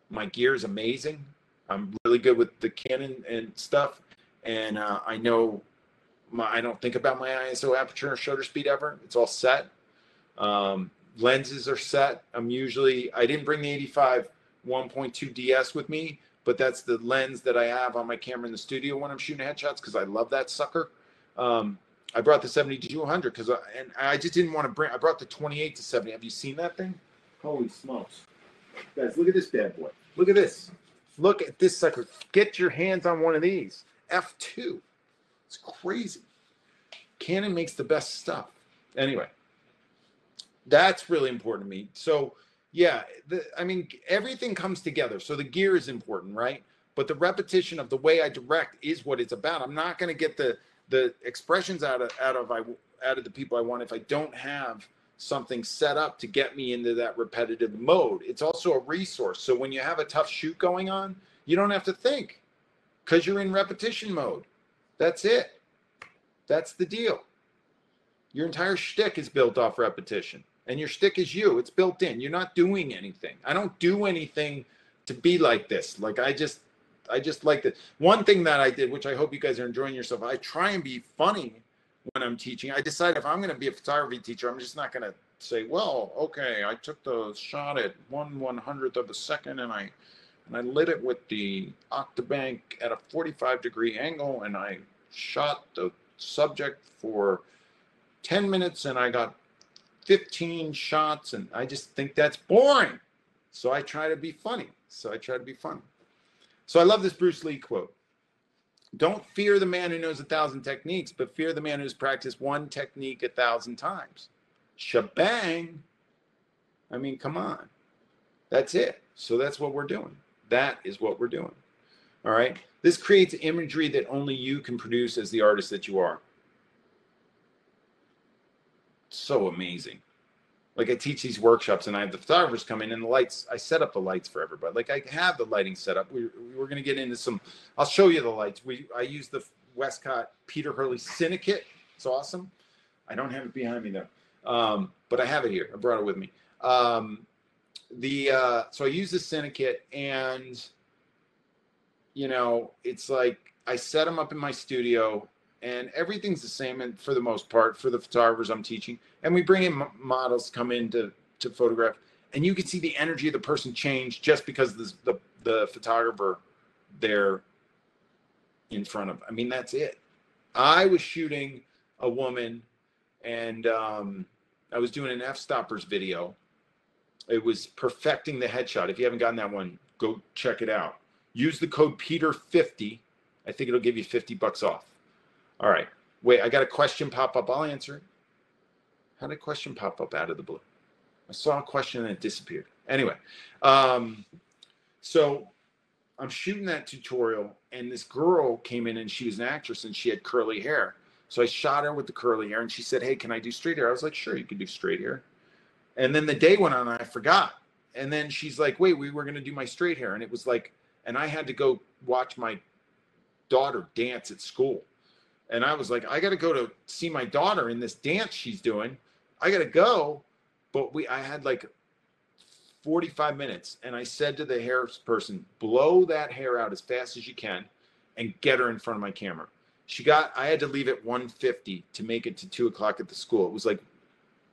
My gear is amazing. I'm really good with the Canon and stuff. And I know I don't think about my ISO, aperture, or shutter speed ever. It's all set. Lenses are set. I didn't bring the 85 1.2 DS with me, but that's the lens that I have on my camera in the studio when I'm shooting headshots, because I love that sucker. I brought the 70-200 because I just didn't want to bring. I brought the 28-70. Have you seen that thing? Holy smokes, guys! Look at this bad boy. Look at this. Look at this sucker. Get your hands on one of these. F2. It's crazy. Canon makes the best stuff. Anyway, that's really important to me. So yeah, I mean, everything comes together. So the gear is important, right? But the repetition of the way I direct is what it's about. I'm not going to get the expressions out of the people I want if I don't have something set up to get me into that repetitive mode. It's also a resource. So when you have a tough shoot going on, you don't have to think because you're in repetition mode. That's it. That's the deal. Your entire shtick is built off repetition, and your shtick is you. It's built in. You're not doing anything. I don't do anything to be like this. Like I just like that. One thing that I did, which I hope you guys are enjoying yourself, I try and be funny when I'm teaching. I decide if I'm going to be a photography teacher, I'm just not going to say, well, okay, I took the shot at 1/100th of a second and I lit it with the Octabank at a 45-degree angle, and I shot the subject for 10 minutes and I got 15 shots, and I just think that's boring. So I try to be funny. So I love this Bruce Lee quote. Don't fear the man who knows 1,000 techniques, but fear the man who's practiced one technique 1,000 times. Shebang. I mean, come on. That's it. So that's what we're doing. That is what we're doing. All right. This creates imagery that only you can produce as the artist that you are. So amazing. Like I teach these workshops and I have the photographers come in and the lights, I set up the lights for everybody. Like I have the lighting set up. We're going to get into some, I'll show you the lights. I use the Westcott Peter Hurley Syndicate. It's awesome. I don't have it behind me though. But I have it here. I brought it with me. So I use the Syndicate, and you know, it's like I set them up in my studio and everything's the same, and for the most part for the photographers I'm teaching, and we bring in models come in to photograph, and you can see the energy of the person change just because the photographer they're in front of. I mean, that's it. I was shooting a woman, and I was doing an F-stoppers video. It was perfecting the headshot. If you haven't gotten that one, go check it out. Use the code Peter50. I think it'll give you $50 off. All right. Wait, I got a question pop up. I'll answer it. How did a question pop up out of the blue? I saw a question and it disappeared. Anyway, so I'm shooting that tutorial, and this girl came in, and she was an actress, and she had curly hair. So I shot her with the curly hair, and she said, hey, can I do straight hair? I was like, sure, you can do straight hair. And then the day went on, and I forgot. And then she's like, wait, we were going to do my straight hair. And it was like, and I had to go watch my daughter dance at school. And I was like, I got to go to see my daughter in this dance she's doing. I got to go. But I had like 45 minutes. And I said to the hair person, blow that hair out as fast as you can and get her in front of my camera. I had to leave at 1:50 to make it to 2 o'clock at the school. It was like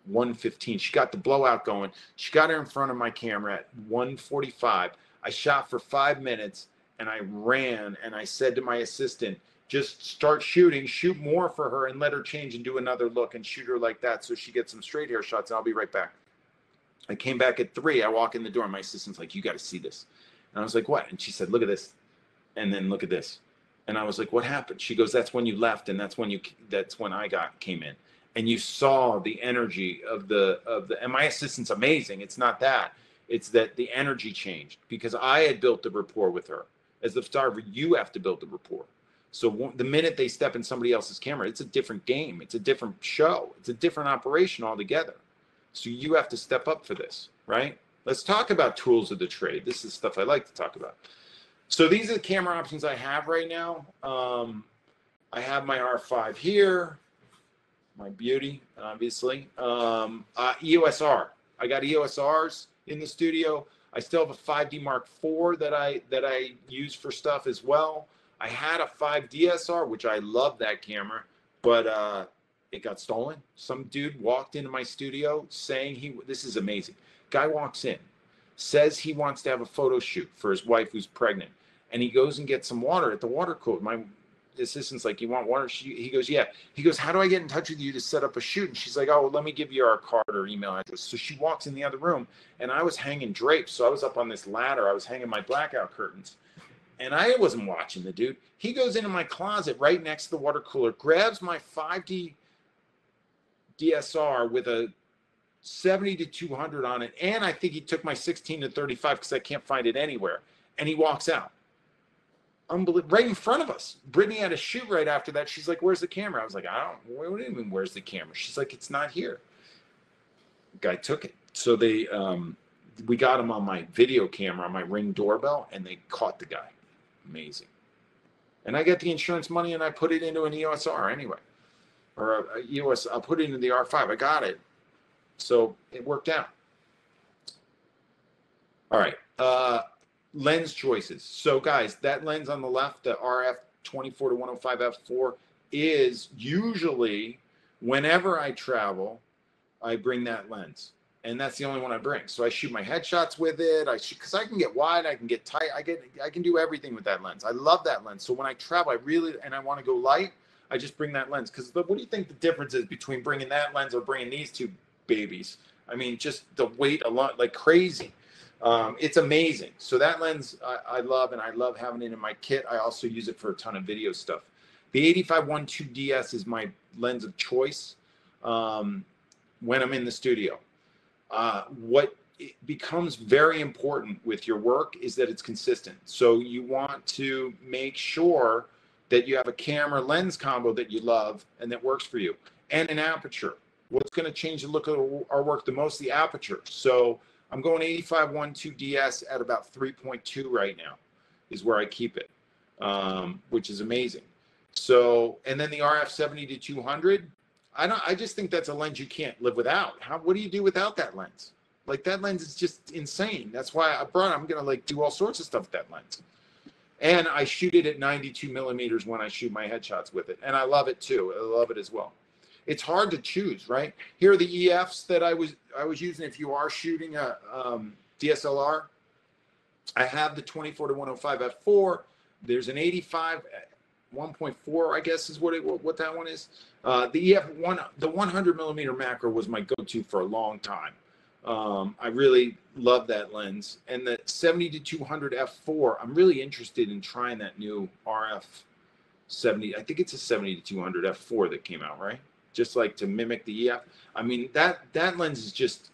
1:15. She got the blowout going. She got her in front of my camera at 1:45. I shot for 5 minutes, and I ran, and I said to my assistant, just start shooting, shoot more for her, and let her change and do another look and shoot her like that so she gets some straight hair shots, and I'll be right back. I came back at 3. I walk in the door, and my assistant's like, you got to see this. And I was like, what? And she said, look at this. And then look at this. And I was like, what happened? She goes, that's when you left, and that's when I came in. And you saw the energy of the and my assistant's amazing. It's not that. It's that the energy changed because I had built the rapport with her. As the photographer, you have to build the rapport. So the minute they step in somebody else's camera, it's a different game. It's a different show. It's a different operation altogether. So you have to step up for this, right? Let's talk about tools of the trade. This is stuff I like to talk about. So these are the camera options I have right now. I have my R5 here. my beauty, obviously. EOS R. I got EOS Rs in the studio. I still have a 5D Mark IV that I use for stuff as well. I had a 5DSR, which I love that camera, but it got stolen. Some dude walked into my studio saying this is amazing. Guy walks in, says he wants to have a photo shoot for his wife who's pregnant, and he goes and gets some water at the water cooler. My assistant's like, "You want water?" He goes, "Yeah." He goes, "How do I get in touch with you to set up a shoot?" And she's like, "Oh, well, let me give you our card or email address." So she walks in the other room, and I was hanging drapes. So I was up on this ladder. I was hanging my blackout curtains, and I wasn't watching the dude. He goes into my closet right next to the water cooler, grabs my 5D DSR with a 70 to 200 on it, and I think he took my 16 to 35 because I can't find it anywhere, and he walks out. Unbelievable. Right in front of us. Brittany had a shoot right after that. She's like, "Where's the camera?" I was like, "What do you mean, where's the camera?" She's like, "It's not here." The guy took it. So we got him on my video camera on my Ring doorbell, and they caught the guy. Amazing. And I get the insurance money, and I put it into an EOS R anyway, or a EOS. I'll put it into the R5. I got it, so it worked out. All right. Lens choices. So guys, that lens on the left, the RF 24 to 105 f4, is usually, whenever I travel, I bring that lens, and that's the only one I bring. So I shoot my headshots with it. Because I can get wide, I can get tight, I can do everything with that lens. I love that lens. So when I travel, I want to go light, I just bring that lens. Because what do you think the difference is between bringing that lens or bringing these two babies? I mean, just the weight a lot, like crazy. It's amazing. So that lens I love, and I love having it in my kit. I also use it for a ton of video stuff. The 85-1.2 DS is my lens of choice when I'm in the studio. What becomes very important with your work is that it's consistent. So you want to make sure that you have a camera lens combo that you love and that works for you, and an aperture. What's going to change the look of our work the most? The aperture. So I'm going 85-1.2 DS at about 3.2 right now is where I keep it, which is amazing. So, and then the RF 70 to 200, I just think that's a lens you can't live without. What do you do without that lens? Like, that lens is just insane. That's why I'm going to like do all sorts of stuff with that lens. And I shoot it at 92 millimeters when I shoot my headshots with it. And I love it too. I love it as well. It's hard to choose, right? Here are the EFs that I was using. If you are shooting a DSLR, I have the 24 to 105 f4. There's an 85 1.4, I guess is what that one is. The EF1, the 100 millimeter macro was my go-to for a long time. I really love that lens. And the 70 to 200 f4, I'm really interested in trying that new RF 70. I think it's a 70 to 200 f4 that came out, right? Just like to mimic the EF. I mean, that lens is just,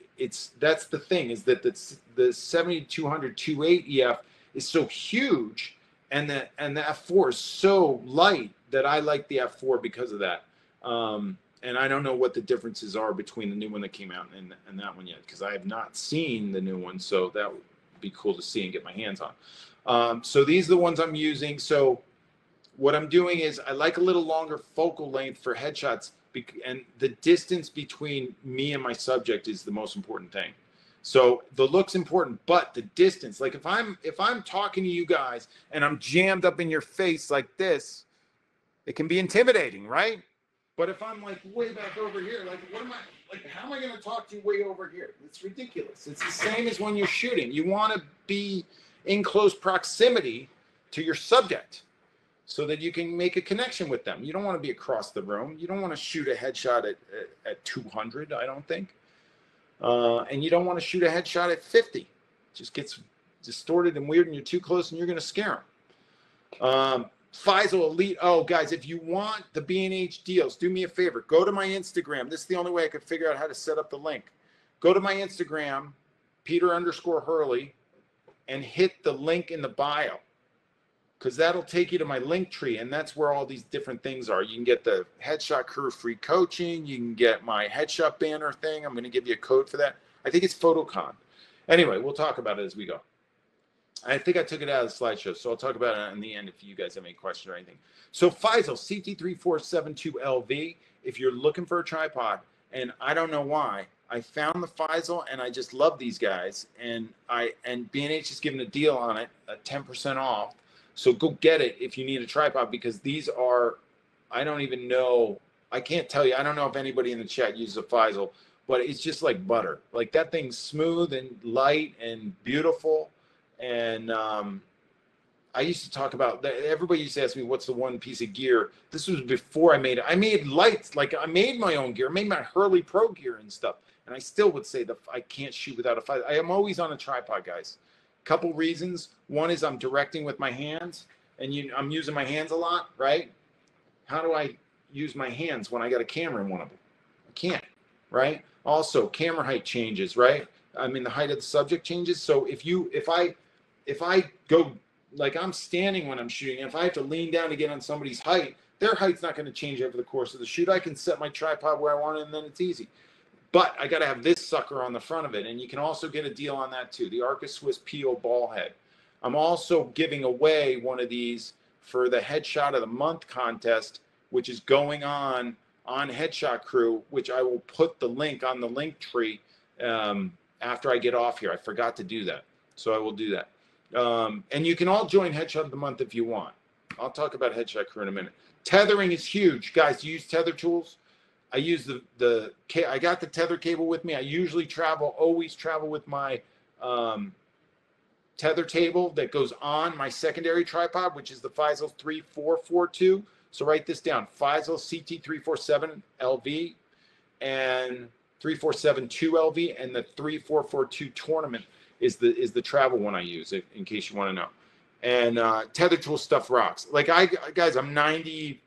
that's the thing, is that the 70 to 200 2.8 EF is so huge, and the f4 is so light that I like the f4 because of that. And I don't know what the differences are between the new one that came out and that one yet, because I have not seen the new one. So that would be cool to see and get my hands on. So these are the ones I'm using. So what I'm doing is I like a little longer focal length for headshots, and the distance between me and my subject is the most important thing. So the look's important, but the distance, like if I'm talking to you guys and I'm jammed up in your face like this, it can be intimidating, right? But if I'm like way back over here, like how am I going to talk to you way over here? It's ridiculous. It's the same as when you're shooting. You want to be in close proximity to your subject so that you can make a connection with them. You don't want to be across the room. You don't want to shoot a headshot at 200, I don't think. And you don't want to shoot a headshot at 50. It just gets distorted and weird, and you're too close, and you're going to scare them. Faisal Elite. Oh, guys, if you want the B&H deals, do me a favor. Go to my Instagram. This is the only way I could figure out how to set up the link. Go to my Instagram, Peter_Hurley, and hit the link in the bio, because that'll take you to my link tree, and that's where all these different things are. You can get the Headshot Crew free coaching. You can get my headshot banner thing. I'm going to give you a code for that. I think it's PhotoCon. Anyway, we'll talk about it as we go. I think I took it out of the slideshow, so I'll talk about it in the end if you guys have any questions or anything. So Faisal, CT3472LV, if you're looking for a tripod, and I don't know why, I found the Faisal and I just love these guys, and B&H is giving a deal on it, 10% off. So go get it if you need a tripod, because these are, I don't even know, I can't tell you, I don't know if anybody in the chat uses a Faisal, but it's just like butter. Like that thing's smooth and light and beautiful. And I used to talk about that. Everybody used to ask me, what's the one piece of gear? This was before I made it. I made lights, like I made my own gear, I made my Hurley Pro gear and stuff. And I still would say that I can't shoot without a Faisal. I am always on a tripod, guys. Couple reasons. One is I'm directing with my hands, and I'm using my hands a lot, right? How do I use my hands when I got a camera in one of them? I can't, right? Also, camera height changes, right? I mean, the height of the subject changes. So if I go, like I'm standing when I'm shooting, and if I have to lean down to get on somebody's height, their height's not going to change over the course of the shoot. I can set my tripod where I want it, and then it's easy. But I got to have this sucker on the front of it, and you can also get a deal on that too, the Arca Swiss PO ball head. I'm also giving away one of these for the Headshot of the Month contest, which is going on Headshot Crew, which I will put the link on the link tree after I get off here. I forgot to do that, so I will do that. And you can all join Headshot of the Month if you want. I'll talk about Headshot Crew in a minute. Tethering is huge. Guys, do you use tether tools? I use I got the tether cable with me. I usually always travel with my tether table that goes on my secondary tripod, which is the Faisal 3442. So write this down, Faisal CT347 LV and 3472 LV, and the 3442 Tournament is the travel one I use, in case you want to know. And tether tool stuff rocks. Like guys, I'm 90.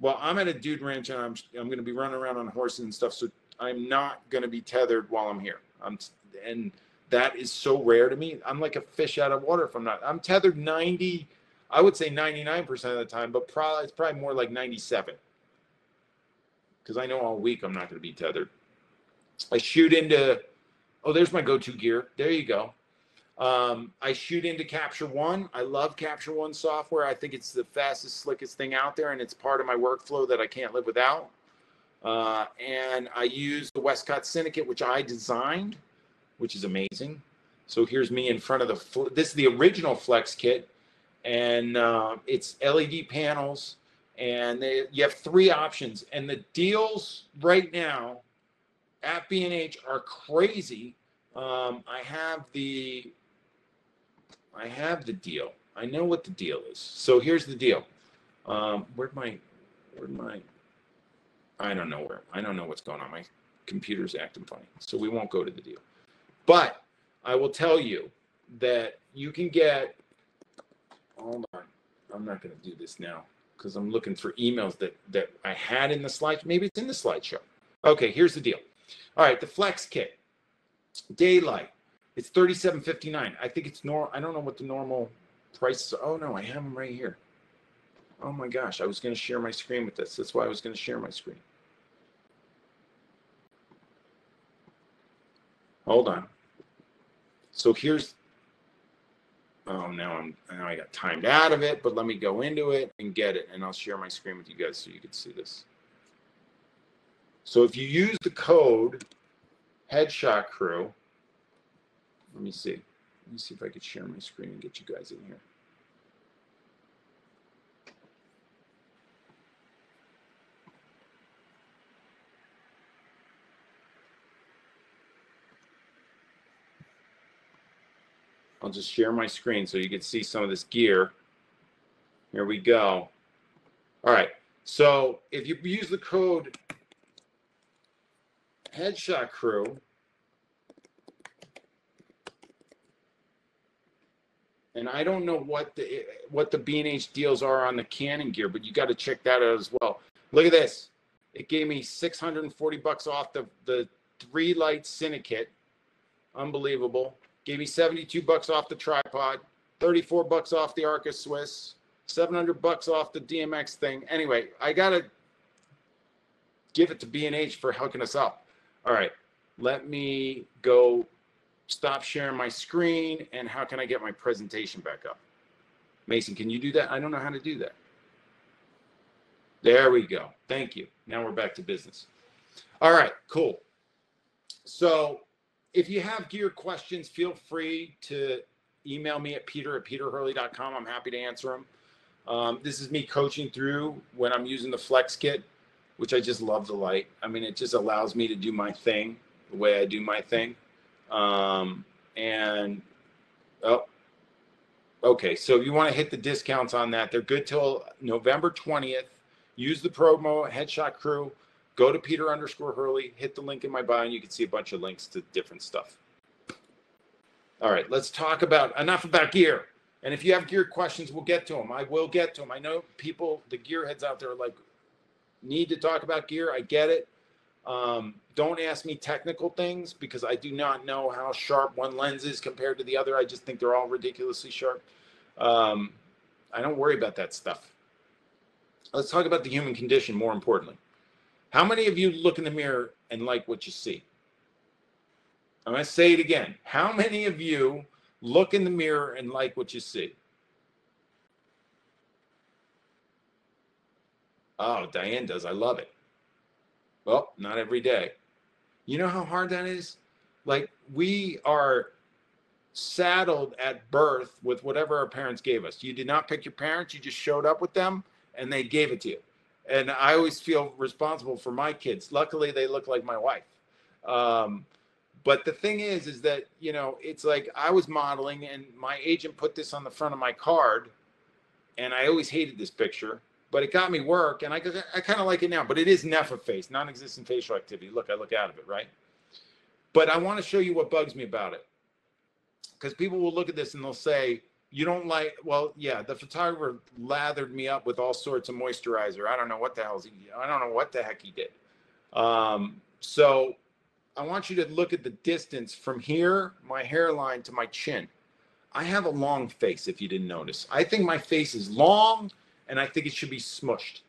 Well, I'm at a dude ranch, and I'm going to be running around on horses and stuff, so I'm not going to be tethered while I'm here. And that is so rare to me. I'm like a fish out of water if I'm not. I'm tethered 90. I would say 99% of the time, but it's probably more like 97. Because I know all week I'm not going to be tethered. I shoot into, oh, there's my go-to gear. There you go. I shoot into Capture One. I love Capture One software. I think it's the fastest, slickest thing out there, and it's part of my workflow that I can't live without. And I use the Westcott Syndicate, which I designed, which is amazing. So here's me in front of this is the original Flex kit, and it's LED panels, and you have 3 options. And the deals right now at B&H are crazy. I have the deal. I know what the deal is. So here's the deal. Where'd my, I don't know where. I don't know what's going on. My computer's acting funny. So we won't go to the deal. But I will tell you that you can get, hold on. I'm not going to do this now because I'm looking for emails that I had in the slide. Maybe it's in the slideshow. Okay, here's the deal. All right, the Flex kit. Daylight. It's $37.59. I think it's normal. I don't know what the normal prices are. Oh no, I have them right here. Oh my gosh, I was going to share my screen with this. That's why I was going to share my screen. Hold on. So here's, oh, now I got timed out of it, but let me go into it and get it, and I'll share my screen with you guys so you can see this. So if you use the code Headshot Crew, let me see if I could share my screen and get you guys in here. I'll just share my screen so you can see some of this gear. Here we go. All right. So if you use the code Headshot Crew, and I don't know what the B&H deals are on the Canon gear, but you got to check that out as well. Look at this. It gave me $640 off the 3-light Syndicate. Unbelievable. Gave me $72 off the tripod, $34 off the Arca Swiss, $700 off the DMX thing. Anyway, I gotta give it to B&H for hooking us up. All right, let me go stop sharing my screen, and how can I get my presentation back up? Mason, can you do that? I don't know how to do that. There we go. Thank you. Now we're back to business. All right, cool. So if you have gear questions, feel free to email me at peter@peterhurley.com. I'm happy to answer them. This is me coaching through when I'm using the Flex Kit, which I just love the light. I mean, it just allows me to do my thing the way I do my thing. Okay, so if you want to hit the discounts on that, they're good till November 20th. Use the promo Headshot Crew. Go to Peter_Hurley, hit the link in my bio, and you can see a bunch of links to different stuff. All right, let's talk about enough about gear. And if you have gear questions, we'll get to them. I will get to them. I know people, the gearheads out there, are like, need to talk about gear. I get it. Don't ask me technical things because I do not know how sharp one lens is compared to the other. I just think they're all ridiculously sharp. I don't worry about that stuff. Let's talk about the human condition more importantly. How many of you look in the mirror and like what you see? I'm going to say it again. How many of you look in the mirror and like what you see? Oh, Diane does. I love it. Well, not every day. You know how hard that is? Like, we are saddled at birth with whatever our parents gave us. You did not pick your parents. You just showed up with them and they gave it to you. And I always feel responsible for my kids. Luckily, they look like my wife. But the thing is that, you know, it's like I was modeling and my agent put this on the front of my card. And I always hated this picture, but it got me work. And I kind of like it now, but it is NEFA face, non-existent facial activity. Look, I look out of it, right? But I want to show you what bugs me about it. Because people will look at this and they'll say, you don't like, well, yeah, the photographer lathered me up with all sorts of moisturizer. I don't know what the hell I don't know what the heck he did. So I want you to look at the distance from here, my hairline to my chin. I have a long face, if you didn't notice. I think my face is long and I think it should be smushed.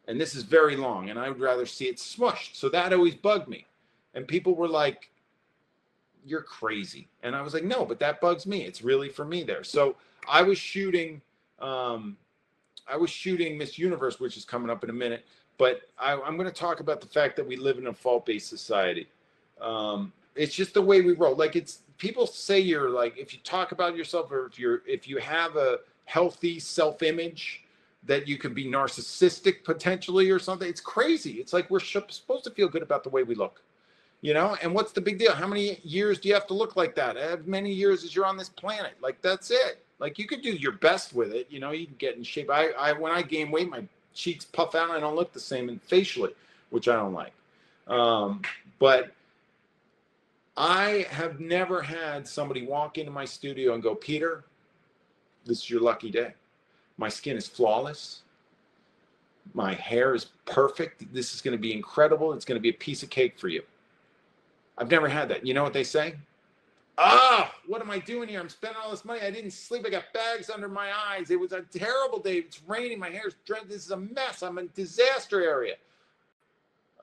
And this is very long and I would rather see it smushed. So that always bugged me. And people were like, you're crazy. And I was like, no, but that bugs me. It's really for me there. So I was shooting Miss Universe, which is coming up in a minute. But I'm going to talk about the fact that we live in a fault-based society. It's just the way we roll. Like, it's, people say you're like, if you talk about yourself or if you have a healthy self-image, that you could be narcissistic potentially or something. It's crazy. It's like we're supposed to feel good about the way we look. You know, and what's the big deal? How many years do you have to look like that? As many years as you're on this planet. Like, that's it. Like, you could do your best with it. You know, you can get in shape. When I gain weight, my cheeks puff out and I don't look the same and facially, which I don't like. But I have never had somebody walk into my studio and go, Peter, this is your lucky day. My skin is flawless. My hair is perfect. This is going to be incredible. It's going to be a piece of cake for you. I've never had that. You know what they say? Ah, what am I doing here? I'm spending all this money. I didn't sleep. I got bags under my eyes. It was a terrible day. It's raining. My hair's drenched. This is a mess. I'm in a disaster area.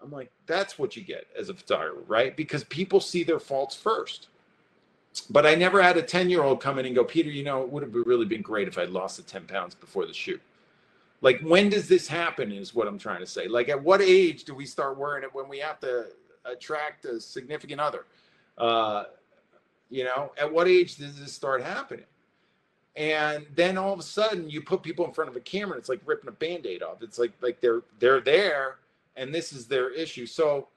I'm like, that's what you get as a photographer, right? Because people see their faults first. But I never had a 10-year-old come in and go, Peter, you know, it would have really been great if I'd lost the 10 pounds before the shoot. Like, when does this happen is what I'm trying to say. Like, at what age do we start worrying it when we have to attract a significant other? You know, at what age does this start happening? And then all of a sudden you put people in front of a camera and it's like ripping a Band-Aid off. It's like they're there and this is their issue. So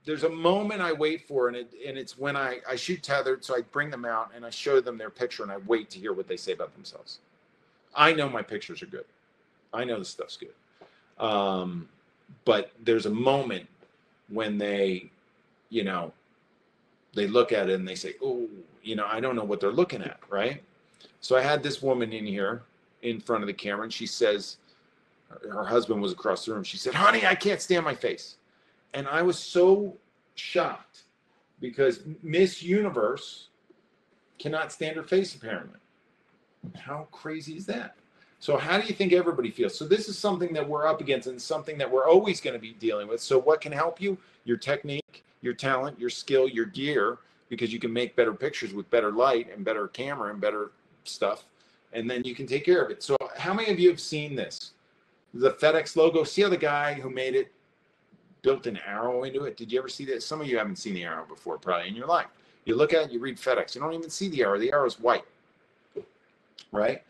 there's a moment I wait for, and it's when I shoot tethered. So I bring them out and I show them their picture and I wait to hear what they say about themselves. I know my pictures are good. I know the stuff's good. But there's a moment when they, you know, they look at it and they say, oh, you know, I don't know what they're looking at, right? So I had this woman in here in front of the camera and she says, her husband was across the room. She said, honey, I can't stand my face. And I was so shocked because Miss Universe cannot stand her face apparently. How crazy is that? So how do you think everybody feels? So this is something that we're up against and something that we're always going to be dealing with. So what can help you? Your technique, your talent, your skill, your gear, because you can make better pictures with better light and better camera and better stuff. And then you can take care of it. So how many of you have seen this? The FedEx logo. See how the guy who made it built an arrow into it? Did you ever see that? Some of you haven't seen the arrow before probably in your life. You look at it, you read FedEx. You don't even see the arrow. The arrow's white, right?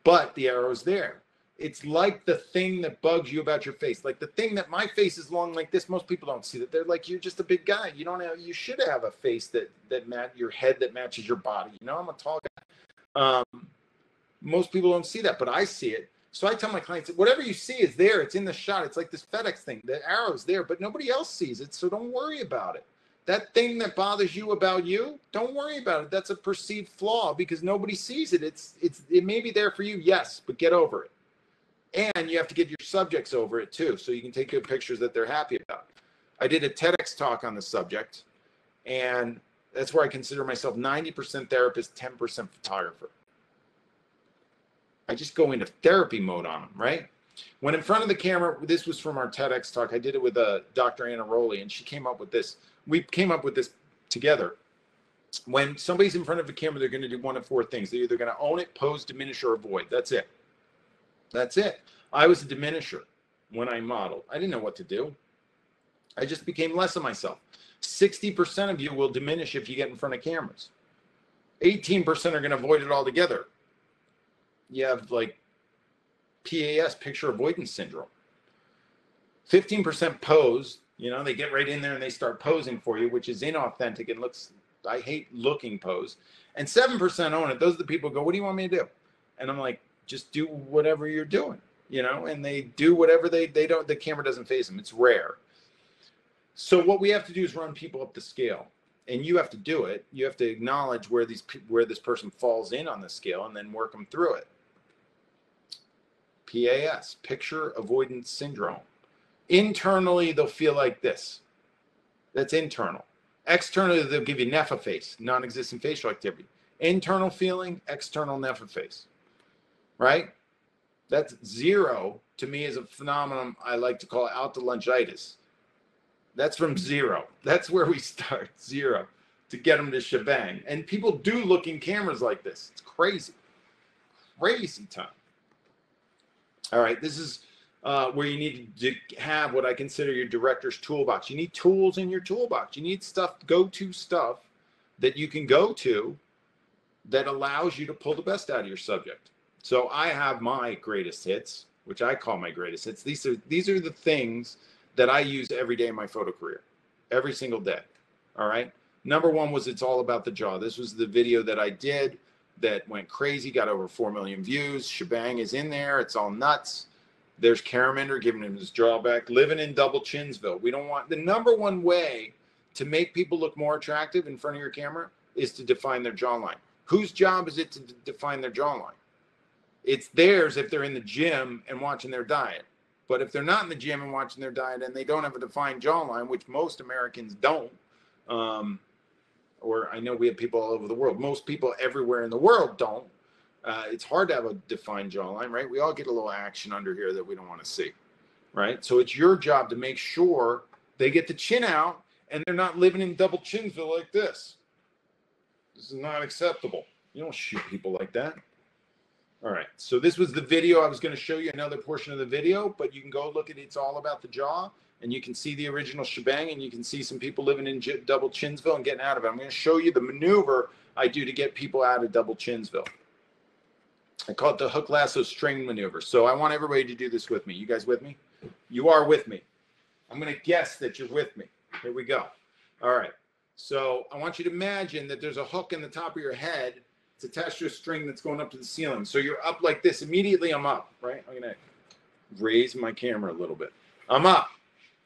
But the arrow's there. It's like the thing that bugs you about your face. Like the thing that my face is long like this. Most people don't see that. They're like, you're just a big guy. You don't have, you should have a face that your head that matches your body. You know, I'm a tall guy. Most people don't see that, but I see it. So I tell my clients, whatever you see is there. It's in the shot. It's like this FedEx thing. The arrow's there, but nobody else sees it. So don't worry about it. That thing that bothers you about you, don't worry about it. That's a perceived flaw because nobody sees it. It may be there for you, yes, but get over it. And you have to get your subjects over it too, so you can take good pictures that they're happy about. I did a TEDx talk on the subject, and that's where I consider myself 90% therapist, 10% photographer. I just go into therapy mode on them, right? When in front of the camera, this was from our TEDx talk. I did it with Dr. Anna Rowley, and she came up with this. We came up with this together. When somebody's in front of the camera, they're going to do one of four things. They're either going to own it, pose, diminish, or avoid. That's it. That's it. I was a diminisher when I modeled. I didn't know what to do. I just became less of myself. 60% of you will diminish if you get in front of cameras. 18% are going to avoid it altogether. You have like PAS, picture avoidance syndrome. 15% pose. You know, they get right in there and they start posing for you, which is inauthentic and looks, I hate looking pose. And 7% own it. Those are the people who go, what do you want me to do? And I'm like, just do whatever you're doing, you know, and they do whatever they don't, the camera doesn't face them. It's rare. So what we have to do is run people up the scale, and you have to do it. You have to acknowledge where this person falls in on the scale and then work them through it. PAS, picture avoidance syndrome. Internally, they'll feel like this. That's internal. Externally, they'll give you NEFA face, non-existent facial activity. Internal feeling, external NEFA face. Right? That's zero to me is a phenomenon I like to call out to lunchitis. That's from zero. That's where we start, zero, to get them to shebang. And people do look in cameras like this. It's crazy. Crazy time. All right, this is where you need to have what I consider your director's toolbox. You need tools in your toolbox. You need stuff, go-to stuff that you can go to that allows you to pull the best out of your subject. So I have my greatest hits, which I call my greatest hits. These are the things that I use every day in my photo career, every single day. All right. Number one was It's All About the Jaw. This was the video that I did that went crazy, got over 4 million views. Shebang is in there. It's all nuts. There's Caraminder giving him his jaw back, living in Double Chinsville. We don't want, the number one way to make people look more attractive in front of your camera is to define their jawline. Whose job is it to define their jawline? It's theirs if they're in the gym and watching their diet. But if they're not in the gym and watching their diet and they don't have a defined jawline, which most Americans don't, or I know we have people all over the world. Most people everywhere in the world don't. It's hard to have a defined jawline, right? We all get a little action under here that we don't want to see, right? So it's your job to make sure they get the chin out and they're not living in Double Chinsville like this. This is not acceptable. You don't shoot people like that. All right, so this was the video. I was going to show you another portion of the video, but you can go look at It's All About the Jaw, and you can see the original shebang, and you can see some people living in Double Chinsville and getting out of it. I'm going to show you the maneuver I do to get people out of Double Chinsville. I call it the hook lasso string maneuver. So I want everybody to do this with me. You guys with me? You are with me. I'm going to guess that you're with me. Here we go. All right, so I want you to imagine that there's a hook in the top of your head. It's attached to a string that's going up to the ceiling. So you're up like this. Immediately I'm up, right? I'm going to raise my camera a little bit. I'm up,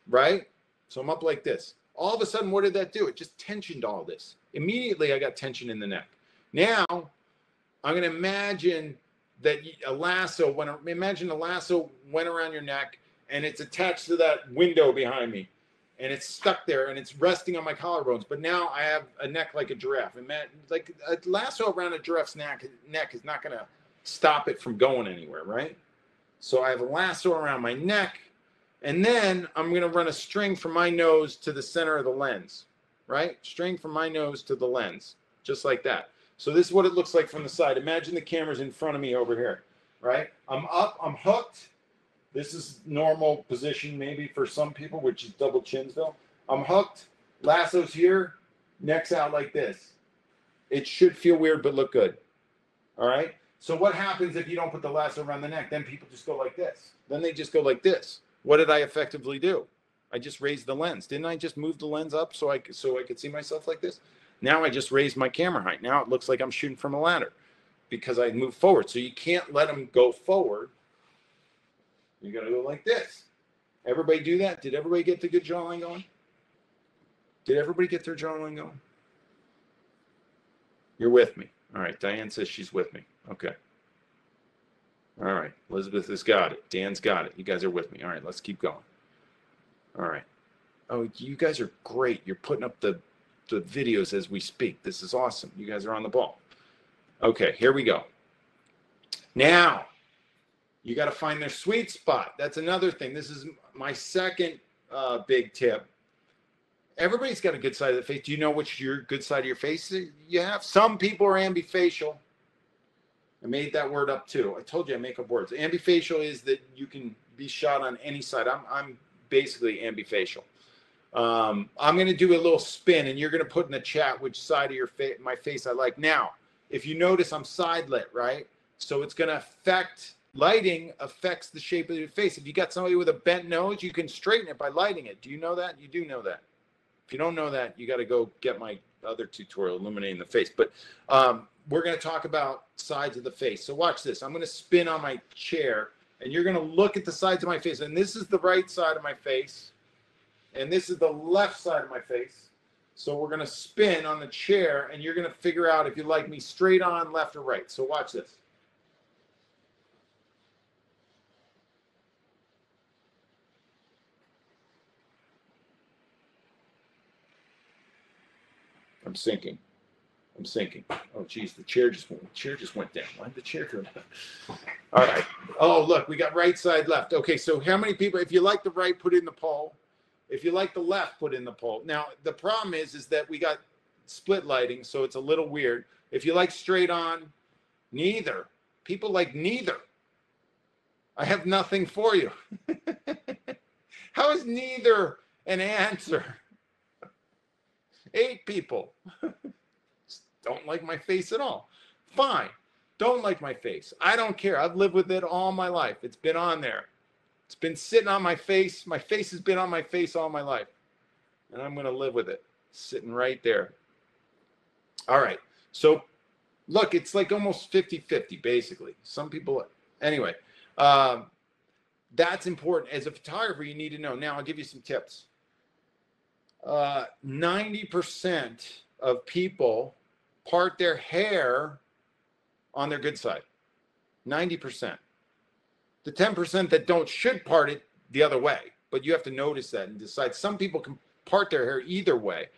right? So I'm up like this. All of a sudden, what did that do? It just tensioned all this. Immediately, I got tension in the neck. Now, I'm going to imagine that a lasso went around your neck, and it's attached to that window behind me. And it's stuck there, and it's resting on my collarbones. But now I have a neck like a giraffe. And like a lasso around a giraffe's neck is not going to stop it from going anywhere, right? So I have a lasso around my neck, and then I'm going to run a string from my nose to the center of the lens, right? String from my nose to the lens, just like that. So this is what it looks like from the side. Imagine the camera's in front of me over here, right? I'm up, I'm hooked, This is normal position maybe for some people, which is double chinsville. I'm hooked, lasso's here, neck's out like this. It should feel weird, but look good. All right? So what happens if you don't put the lasso around the neck? Then people just go like this. Then they just go like this. What did I effectively do? I just raised the lens. Didn't I just move the lens up so I could see myself like this? Now I just raised my camera height. Now it looks like I'm shooting from a ladder because I moved forward. So you can't let them go forward. You got to go like this. Everybody do that? Did everybody get the good jawline going? Did everybody get their jawline going? You're with me. All right. Diane says she's with me. Okay. All right. Elizabeth has got it. Dan's got it. You guys are with me. All right. Let's keep going. All right. Oh, you guys are great. You're putting up the videos as we speak. This is awesome. You guys are on the ball. Okay. Here we go. Now, you got to find their sweet spot. That's another thing. This is my second big tip. Everybody's got a good side of the face. Do you know which your good side of your face you have? Some people are ambifacial. I made that word up too. I told you I make up words. Ambifacial is that you can be shot on any side. I'm basically ambifacial. I'm going to do a little spin, and you're going to put in the chat which side of your my face I like. Now, if you notice, I'm side lit, right? So it's going to affect, lighting affects the shape of your face. If you got somebody with a bent nose, you can straighten it by lighting it. Do you know that? You do know that. If you don't know that, you got to go get my other tutorial, illuminating the face. But we're going to talk about sides of the face. So watch this. I'm going to spin on my chair, and you're going to look at the sides of my face. And this is the right side of my face, and this is the left side of my face. So we're going to spin on the chair, and you're going to figure out if you like me straight on, left, or right. So watch this. I'm sinking. I'm sinking. Oh, geez, the chair just went down. Why did the chair go down? All right. Oh, look, we got right side, left. Okay, so how many people, if you like the right, put in the poll. If you like the left, put in the poll. Now, the problem is that we got split lighting, so it's a little weird. If you like straight on, neither. People like neither. I have nothing for you. How is neither an answer? 8 people. Don't like my face at all. Fine. Don't like my face. I don't care. I've lived with it all my life. It's been on there. It's been sitting on my face. My face has been on my face all my life. And I'm going to live with it. Sitting right there. All right. So, look, it's like almost 50-50, basically. Some people, anyway, that's important. As a photographer, you need to know. Now, I'll give you some tips. 90% of people part their hair on their good side. 90%. The 10% that should part it the other way, but you have to notice that and decide. Some people can part their hair either way.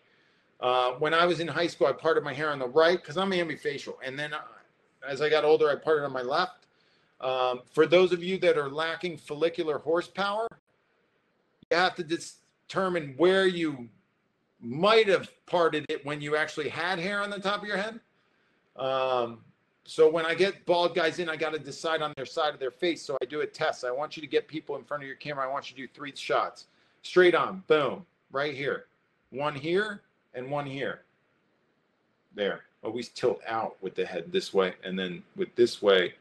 When I was in high school, I parted my hair on the right because I'm ambifacial. And then as I got older, I parted on my left. For those of you that are lacking follicular horsepower, you have to determine where you might have parted it when you actually had hair on the top of your head. So when I get bald guys in, I got to decide on their side of their face. So I do a test. I want you to get people in front of your camera. I want you to do 3 shots. Straight on. Boom. Right here. One here and one here. There. Always tilt out with the head this way. And then with this way,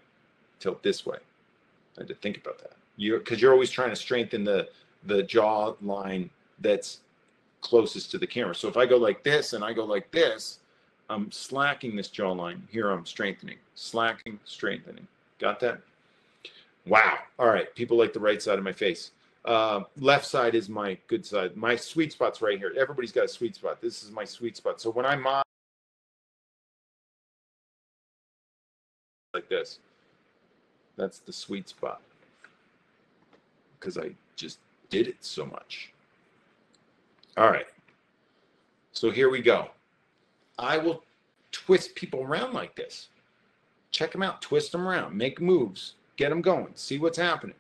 tilt this way. I had to think about that. Because you're always trying to strengthen the jaw line that's closest to the camera. So if I go like this and I go like this, I'm slacking this jawline. Here I'm strengthening. Slacking, strengthening. Got that? Wow. All right. People like the right side of my face. Left side is my good side. My sweet spot's right here. Everybody's got a sweet spot. This is my sweet spot. So when I model like this, that's the sweet spot. Because I just did it so much. All right. So here we go. I will twist people around like this. Check them out. Twist them around. Make moves. Get them going. See what's happening.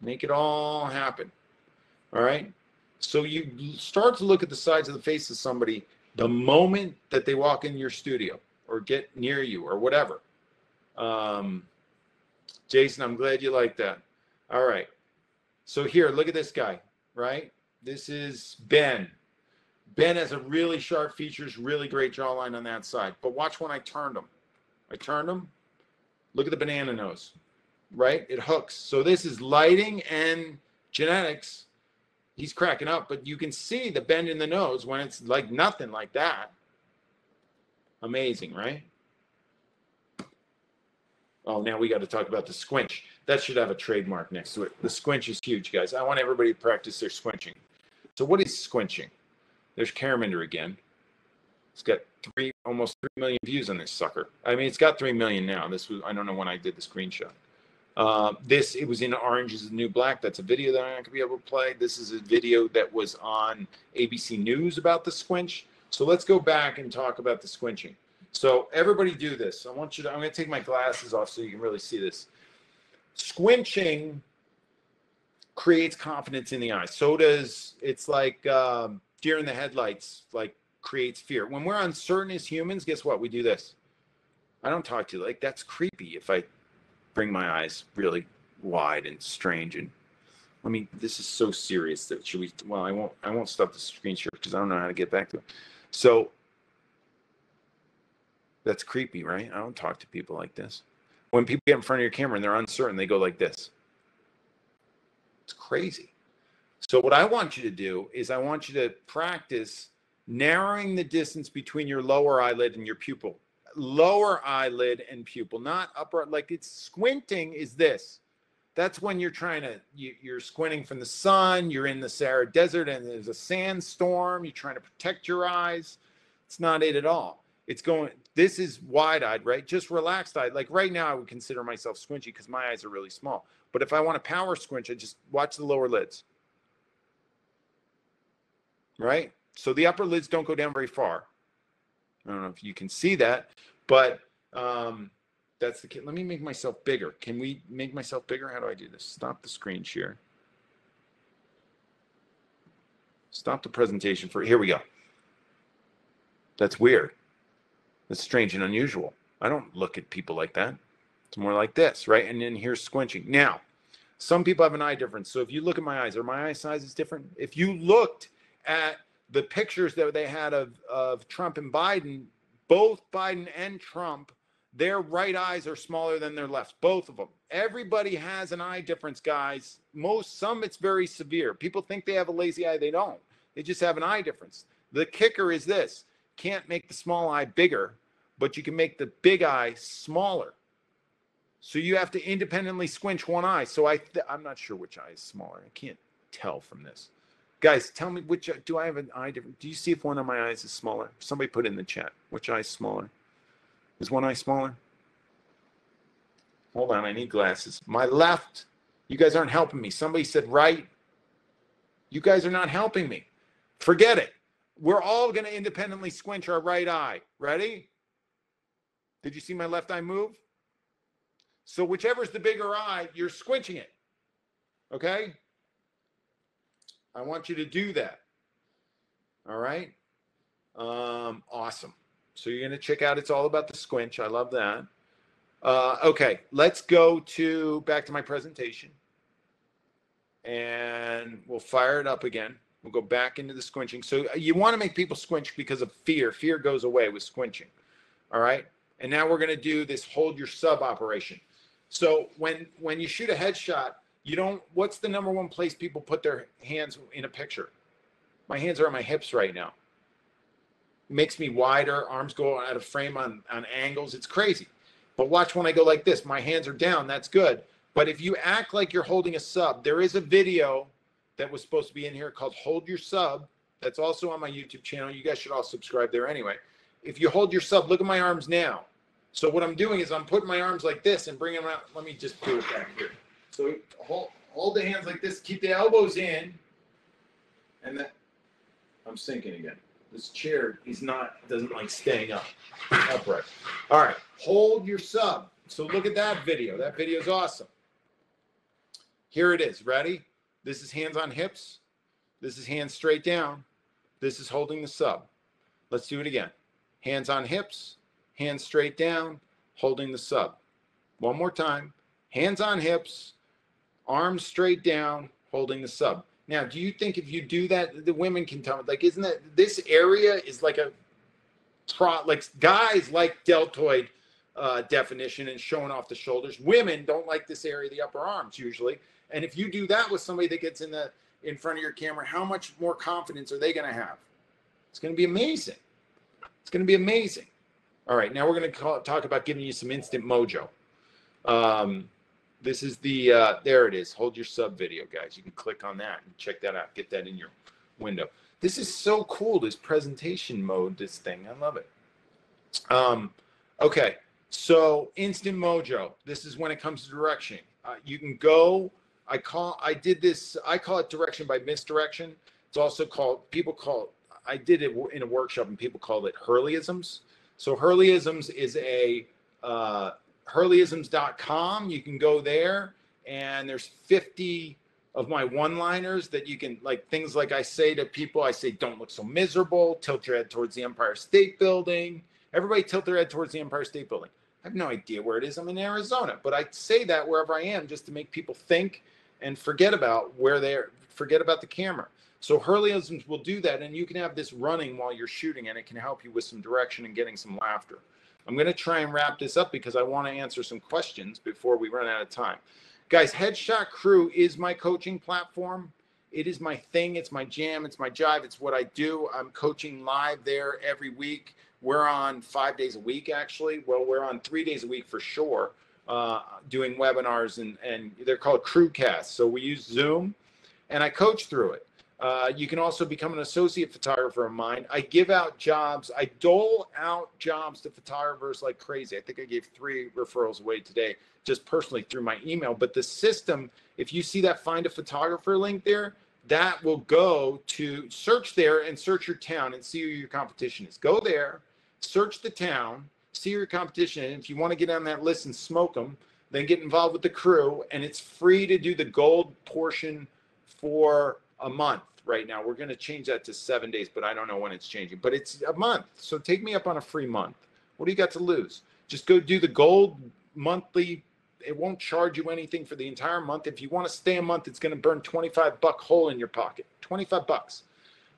Make it all happen. All right? So you start to look at the sides of the face of somebody the moment that they walk in your studio or get near you or whatever. Jason, I'm glad you like that. All right. So here, look at this guy, right? This is Ben. Ben has a really sharp features, really great jawline on that side. But watch when I turned him. I turned him. Look at the banana nose, right? It hooks. So this is lighting and genetics. He's cracking up, but you can see the bend in the nose when it's like nothing like that. Amazing, right? Oh, now we got to talk about the squinch. That should have a trademark next to it. The squinch is huge, guys. I want everybody to practice their squinching. So what is squinching? There's Caraminder again. It's got almost 3 million views on this sucker. I mean, it's got 3 million now. This was, I don't know when I did the screenshot. It was in Orange is the New Black. That's a video that I'm not gonna be able to play. This is a video that was on ABC News about the squinch. So let's go back and talk about the squinching. So everybody do this. I'm gonna take my glasses off so you can really see this. Squinching creates confidence in the eyes. So does, it's like deer in the headlights, like creates fear. When we're uncertain as humans, guess what? We do this. I don't talk to you like that's creepy if I bring my eyes really wide and strange. And I mean, this is so serious that should we, well, I won't stop the screen share because I don't know how to get back to it. So that's creepy, right? I don't talk to people like this. When people get in front of your camera and they're uncertain, they go like this. It's crazy. So what I want you to do is I want you to practice narrowing the distance between your lower eyelid and your pupil. Lower eyelid and pupil, not upper. Like it's squinting is this. That's when you're trying to, you're squinting from the sun, you're in the Sahara Desert and there's a sandstorm, you're trying to protect your eyes. It's not it at all. It's going, this is wide-eyed, right? Just relaxed-eyed. Like right now, I would consider myself squinchy because my eyes are really small. But if I want a power squinch, I just watch the lower lids. Right? So the upper lids don't go down very far. I don't know if you can see that, but that's the key. Let me make myself bigger. Can we make myself bigger? How do I do this? Stop the screen share. Stop the presentation for, here we go. That's weird. That's strange and unusual. I don't look at people like that. It's more like this, right? And then here's squinching. Now, some people have an eye difference. So if you look at my eyes, are my eye sizes different? If you looked at the pictures that they had of Trump and Biden, both Biden and Trump, their right eyes are smaller than their left, both of them. Everybody has an eye difference, guys. Some it's very severe. People think they have a lazy eye. They don't. They just have an eye difference. The kicker is this. Can't make the small eye bigger, but you can make the big eye smaller. So you have to independently squinch one eye. So I'm not sure which eye is smaller. I can't tell from this. Guys, tell me which, do I have an eye different? Do you see if one of my eyes is smaller? Somebody put it in the chat. Which eye is smaller? Is one eye smaller? Hold on, I need glasses. My left, you guys aren't helping me. Somebody said right. You guys are not helping me. Forget it. We're all going to independently squinch our right eye. Ready? Did you see my left eye move? So whichever's the bigger eye, you're squinching it. Okay? I want you to do that. All right? Awesome. So you're going to check out It's All About the Squinch. I love that. Okay, let's go back to my presentation. And we'll fire it up again. We'll go back into the squinching. So you want to make people squinch because of fear. Fear goes away with squinching. All right? And now we're going to do this hold your sub operation. So when you shoot a headshot, what's the number one place people put their hands in a picture? My hands are on my hips right now. It makes me wider. Arms go out of frame on angles. It's crazy. But watch when I go like this. My hands are down. That's good. But if you act like you're holding a sub, there is a video that was supposed to be in here called Hold Your Sub. That's also on my YouTube channel. You guys should all subscribe there anyway. If you hold your sub, look at my arms now. So what I'm doing is I'm putting my arms like this and bringing them out. Let me just do it back here. So hold the hands like this. Keep the elbows in. And then I'm sinking again. This chair doesn't like staying upright. All right, hold your sub. So look at that video. That video is awesome. Here it is. Ready? This is hands on hips. This is hands straight down. This is holding the sub. Let's do it again. Hands on hips, hands straight down, holding the sub. One more time. Hands on hips, arms straight down, holding the sub. Now, do you think if you do that, the women can tell me, like, isn't that this area is like a like guys like deltoid definition and showing off the shoulders. Women don't like this area, the upper arms usually. And if you do that with somebody that gets in front of your camera, how much more confidence are they going to have? It's going to be amazing. It's going to be amazing. All right, now we're going to talk about giving you some instant mojo. This is the, there it is. Hold your sub video, guys. You can click on that and check that out. Get that in your window. This is so cool, this presentation mode, this thing. I love it. Okay, so instant mojo. This is when it comes to direction. You can go, I call it direction by misdirection. It's also called, I did it in a workshop and people call it Hurleyisms. So Hurleyisms is a, Hurleyisms.com. You can go there and there's 50 of my one-liners that you can, like, things like I say to people, I say, don't look so miserable, tilt your head towards the Empire State Building. Everybody tilt their head towards the Empire State Building. I have no idea where it is. I'm in Arizona, but I say that wherever I am just to make people think and forget about forget about the camera. So Hurleyisms will do that, and you can have this running while you're shooting, and it can help you with some direction and getting some laughter. I'm going to try and wrap this up because I want to answer some questions before we run out of time. Guys, Headshot Crew is my coaching platform. It is my thing. It's my jam. It's my jive. It's what I do. I'm coaching live there every week. We're on 5 days a week, actually. Well, we're on 3 days a week for sure, doing webinars, and they're called Crewcasts. So we use Zoom, and I coach through it. You can also become an associate photographer of mine. I give out jobs. I dole out jobs to photographers like crazy. I think I gave 3 referrals away today, just personally through my email. But the system, if you see that find a photographer link there, that will go to search there and search your town and see who your competition is. Go there, search the town, see your competition. And if you want to get on that list and smoke them, then get involved with the crew. And it's free to do the gold portion for a month right now. We're going to change that to 7 days, but I don't know when it's changing. But it's a month. So take me up on a free month. What do you got to lose? Just go do the gold monthly. It won't charge you anything for the entire month. If you want to stay a month, it's going to burn $25 hole in your pocket. $25.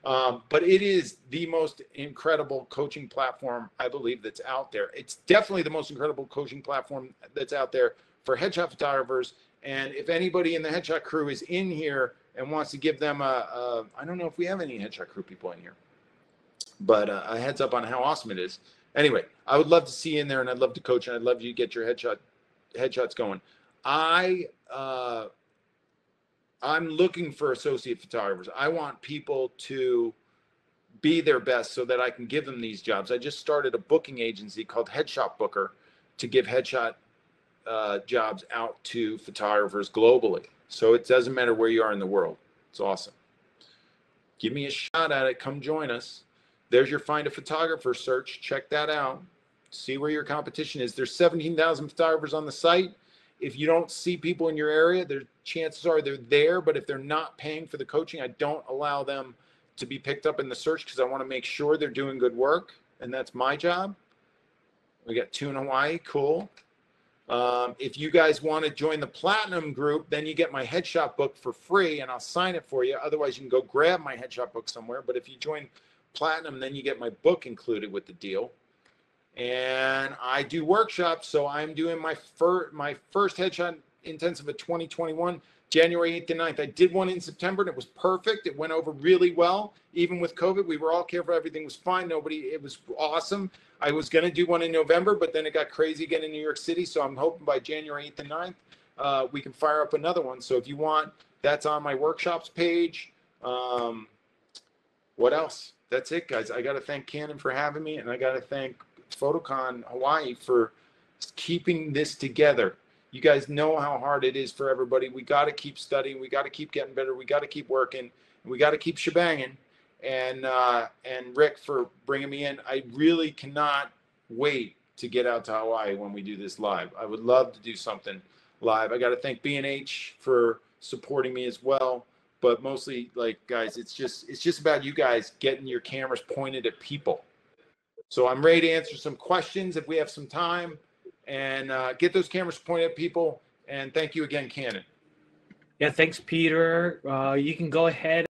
But it is the most incredible coaching platform, I believe, that's out there. It's definitely the most incredible coaching platform that's out there for headshot photographers. And if anybody in the Headshot Crew is in here and wants to give them I don't know if we have any Headshot Crew people in here, but a heads up on how awesome it is. Anyway, I would love to see you in there, and I'd love to coach, and I'd love you to get your headshots going. I'm looking for associate photographers. I want people to be their best so that I can give them these jobs. I just started a booking agency called Headshot Booker to give headshot jobs out to photographers globally. So it doesn't matter where you are in the world. It's awesome. Give me a shot at it. Come join us. There's your find a photographer search. Check that out. See where your competition is. There's 17,000 photographers on the site. If you don't see people in your area, chances are they're there, but if they're not paying for the coaching, I don't allow them to be picked up in the search because I want to make sure they're doing good work, and that's my job. We got 2 in Hawaii. Cool. If you guys want to join the Platinum group, then you get my headshot book for free, and I'll sign it for you. Otherwise, you can go grab my headshot book somewhere. But if you join Platinum, then you get my book included with the deal. And I do workshops, so I'm doing my first headshot intensive of 2021, January 8th and 9th. I did one in September, and it was perfect. It went over really well. Even with COVID, we were all careful. Everything was fine. It was awesome. I was going to do one in November, but then it got crazy again in New York City. So I'm hoping by January 8th and 9th, we can fire up another one. So if you want, that's on my workshops page. What else? That's it, guys. I got to thank Canon for having me, and I got to thank Photocon Hawaii for keeping this together. You guys know how hard it is for everybody. We got to keep studying. We got to keep getting better. We got to keep working. And we got to keep shebanging. And Rick for bringing me in. I really cannot wait to get out to Hawaii when we do this live. I would love to do something live. I got to thank B&H for supporting me as well. But mostly, like, guys, it's just about you guys getting your cameras pointed at people. So I'm ready to answer some questions if we have some time, and get those cameras pointed at people. And thank you again, Canon. Yeah, thanks, Peter. You can go ahead,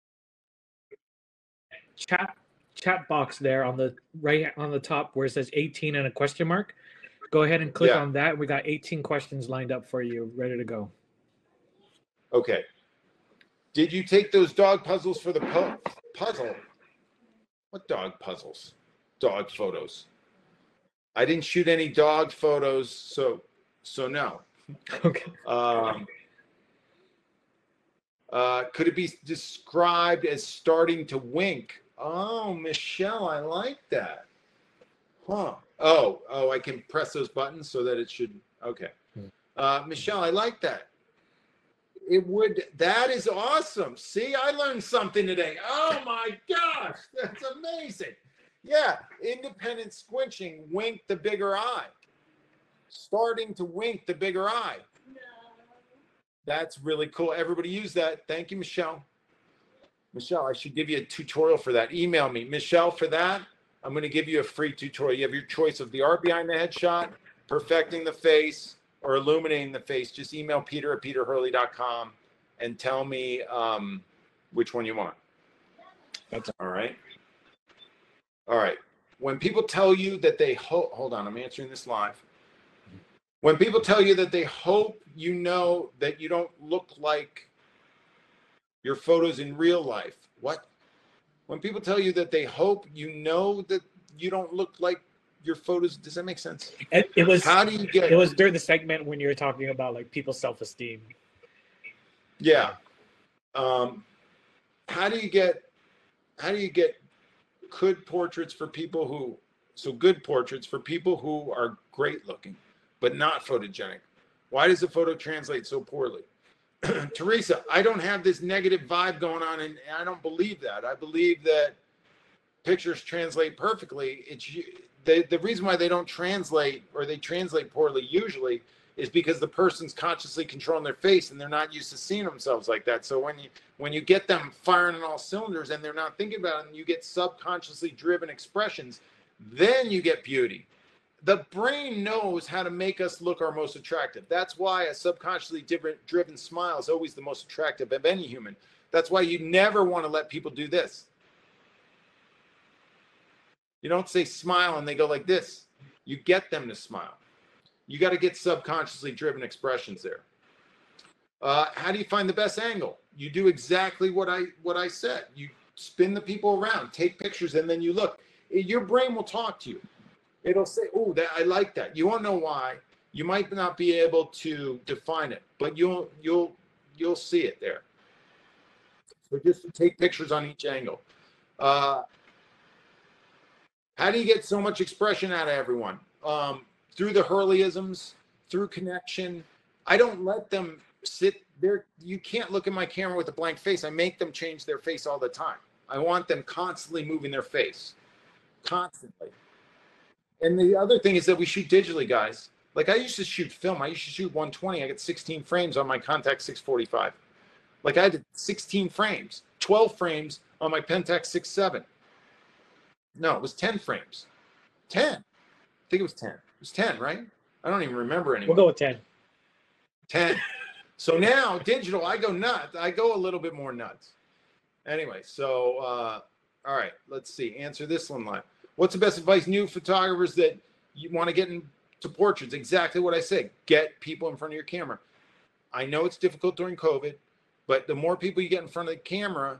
chat box there on the right on the top where it says 18 and a question mark. Go ahead and click on that. We got 18 questions lined up for you, ready to go. Okay. Did you take those dog puzzles for the puzzle? What dog puzzles? Dog photos. I didn't shoot any dog photos, so no. Okay. Could it be described as starting to wink? Oh, Michelle, I like that. Huh. Oh, I can press those buttons so that it should, okay. Michelle, I like that. It would, that is awesome. See, I learned something today. Oh my gosh, that's amazing. Yeah, independent squinching, wink the bigger eye. Starting to wink the bigger eye. No. That's really cool. Everybody use that. Thank you, Michelle. Michelle, I should give you a tutorial for that. Email me. Michelle, for that, I'm going to give you a free tutorial. You have your choice of the art behind the headshot, perfecting the face, or illuminating the face. Just email Peter at peterhurley.com and tell me which one you want. That's all right. All right. When people tell you that they hope, hold on, I'm answering this live. When people tell you that they hope you know that you don't look like your photos in real life, what? When people tell you that they hope you know that you don't look like your photos, does that make sense? It was, how do you get, it was during the segment when you were talking about like people's self-esteem. Yeah. How do you get good portraits for people who, good portraits for people who are great looking, but not photogenic? Why does the photo translate so poorly? Teresa, I don't have this negative vibe going on, and I don't believe that. I believe that pictures translate perfectly. It's the reason why they don't translate, or they translate poorly usually, is because the person's consciously controlling their face and they're not used to seeing themselves like that. So when you get them firing on all cylinders and they're not thinking about it, and you get subconsciously driven expressions, then you get beauty. The brain knows how to make us look our most attractive. That's why a subconsciously driven smile is always the most attractive of any human. That's why you never want to let people do this. You don't say smile and they go like this. You get them to smile. You got to get subconsciously driven expressions there. How do you find the best angle? You do exactly what I said. You spin the people around, take pictures, and then you look. Your brain will talk to you. It'll say, "Oh, that I like that." You won't know why. You might not be able to define it, but you'll see it there. So just take pictures on each angle. How do you get so much expression out of everyone? Through the Hurleyisms, through connection. I don't let them sit there. You can't look at my camera with a blank face. I make them change their face all the time. I want them constantly moving their face, constantly. And the other thing is that we shoot digitally, guys. Like I used to shoot film. I used to shoot 120. I got 16 frames on my Contax 645. Like I had 16 frames, 12 frames on my Pentax 6.7. No, it was 10 frames. 10. I think it was 10. It was 10, right? I don't even remember anymore. We'll go with 10. 10. So now digital, I go nuts. I go a little bit more nuts. Anyway, so all right, let's see. Answer this one live. What's the best advice new photographers that you want to get into portraits? Exactly what I said. Get people in front of your camera. I know it's difficult during COVID, but the more people you get in front of the camera,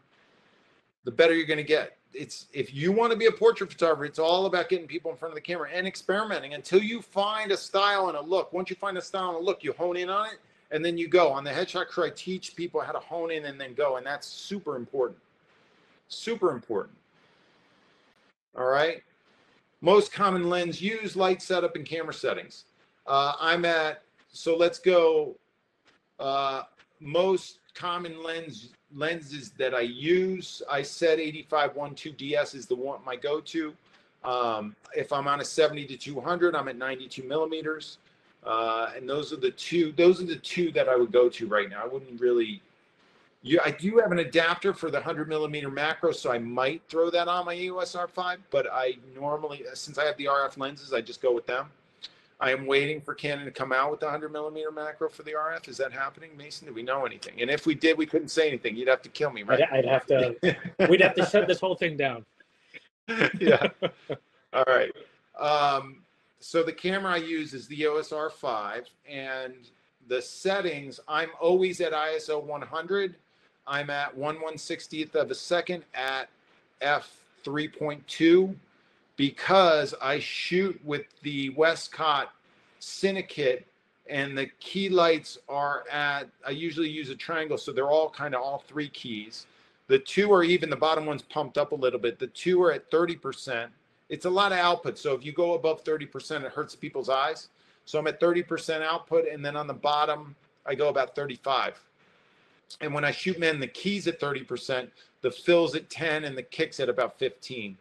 the better you're going to get. If you want to be a portrait photographer, it's all about getting people in front of the camera and experimenting until you find a style and a look. Once you find a style and a look, you hone in on it, and then you go. On the Headshot Crew, I teach people how to hone in and then go, and that's super important. Super important. All right. Most common lens used, light setup, and camera settings. So let's go. Most common lenses that I use, I said 85-1.2 DS is the one, my go-to. If I'm on a 70-200, I'm at 92 millimeters. And those are the two that I would go to right now. I wouldn't really, I do have an adapter for the 100 millimeter macro, so I might throw that on my EOS R5, but I normally, since I have the RF lenses, I just go with them. I am waiting for Canon to come out with the 100mm macro for the RF. Is that happening, Mason? Do we know anything? And if we did, we couldn't say anything. You'd have to kill me, right? I'd have to. We'd have to shut this whole thing down. Yeah. All right. So the camera I use is the EOS R5, and the settings, I'm always at ISO 100. I'm at 1/160th of a second at f3.2 because I shoot with the Westcott Syndicate, and the key lights are at, I usually use a triangle, so they're all kind of all 3 keys. The 2 are even, the bottom one's pumped up a little bit. The 2 are at 30%. It's a lot of output, so if you go above 30%, it hurts people's eyes. So I'm at 30% output, and then on the bottom, I go about 35. And when I shoot men, the key's at 30%, the fill's at 10, and the kick's at about 15.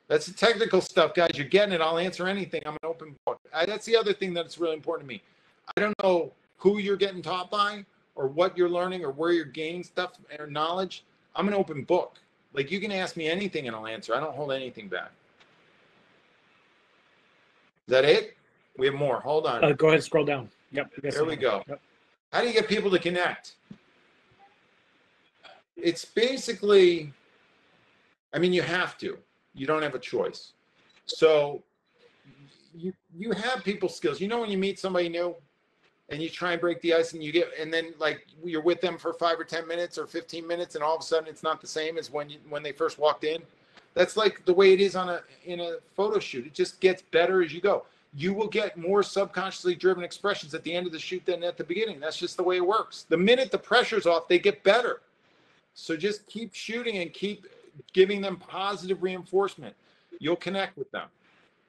That's the technical stuff, guys. You're getting it. I'll answer anything. I'm an open book. That's the other thing that's really important to me. I don't know who you're getting taught by or what you're learning or where you're gaining stuff or knowledge. I'm an open book. Like, you can ask me anything and I'll answer. I don't hold anything back. Is that it? We have more. Hold on. Go ahead and scroll down. Yep. There we go. Yep. How do you get people to connect? It's basically, I mean, you have to. You don't have a choice. So you have people skills. You know, when you meet somebody new and you try and break the ice, and you get, and then like you're with them for 5 or 10 minutes or 15 minutes, and all of a sudden it's not the same as when they first walked in. That's like the way it is in a photo shoot. It just gets better as you go. You will get more subconsciously driven expressions at the end of the shoot than at the beginning. That's just the way it works. The minute the pressure's off, they get better. So just keep shooting and keep giving them positive reinforcement. You'll connect with them.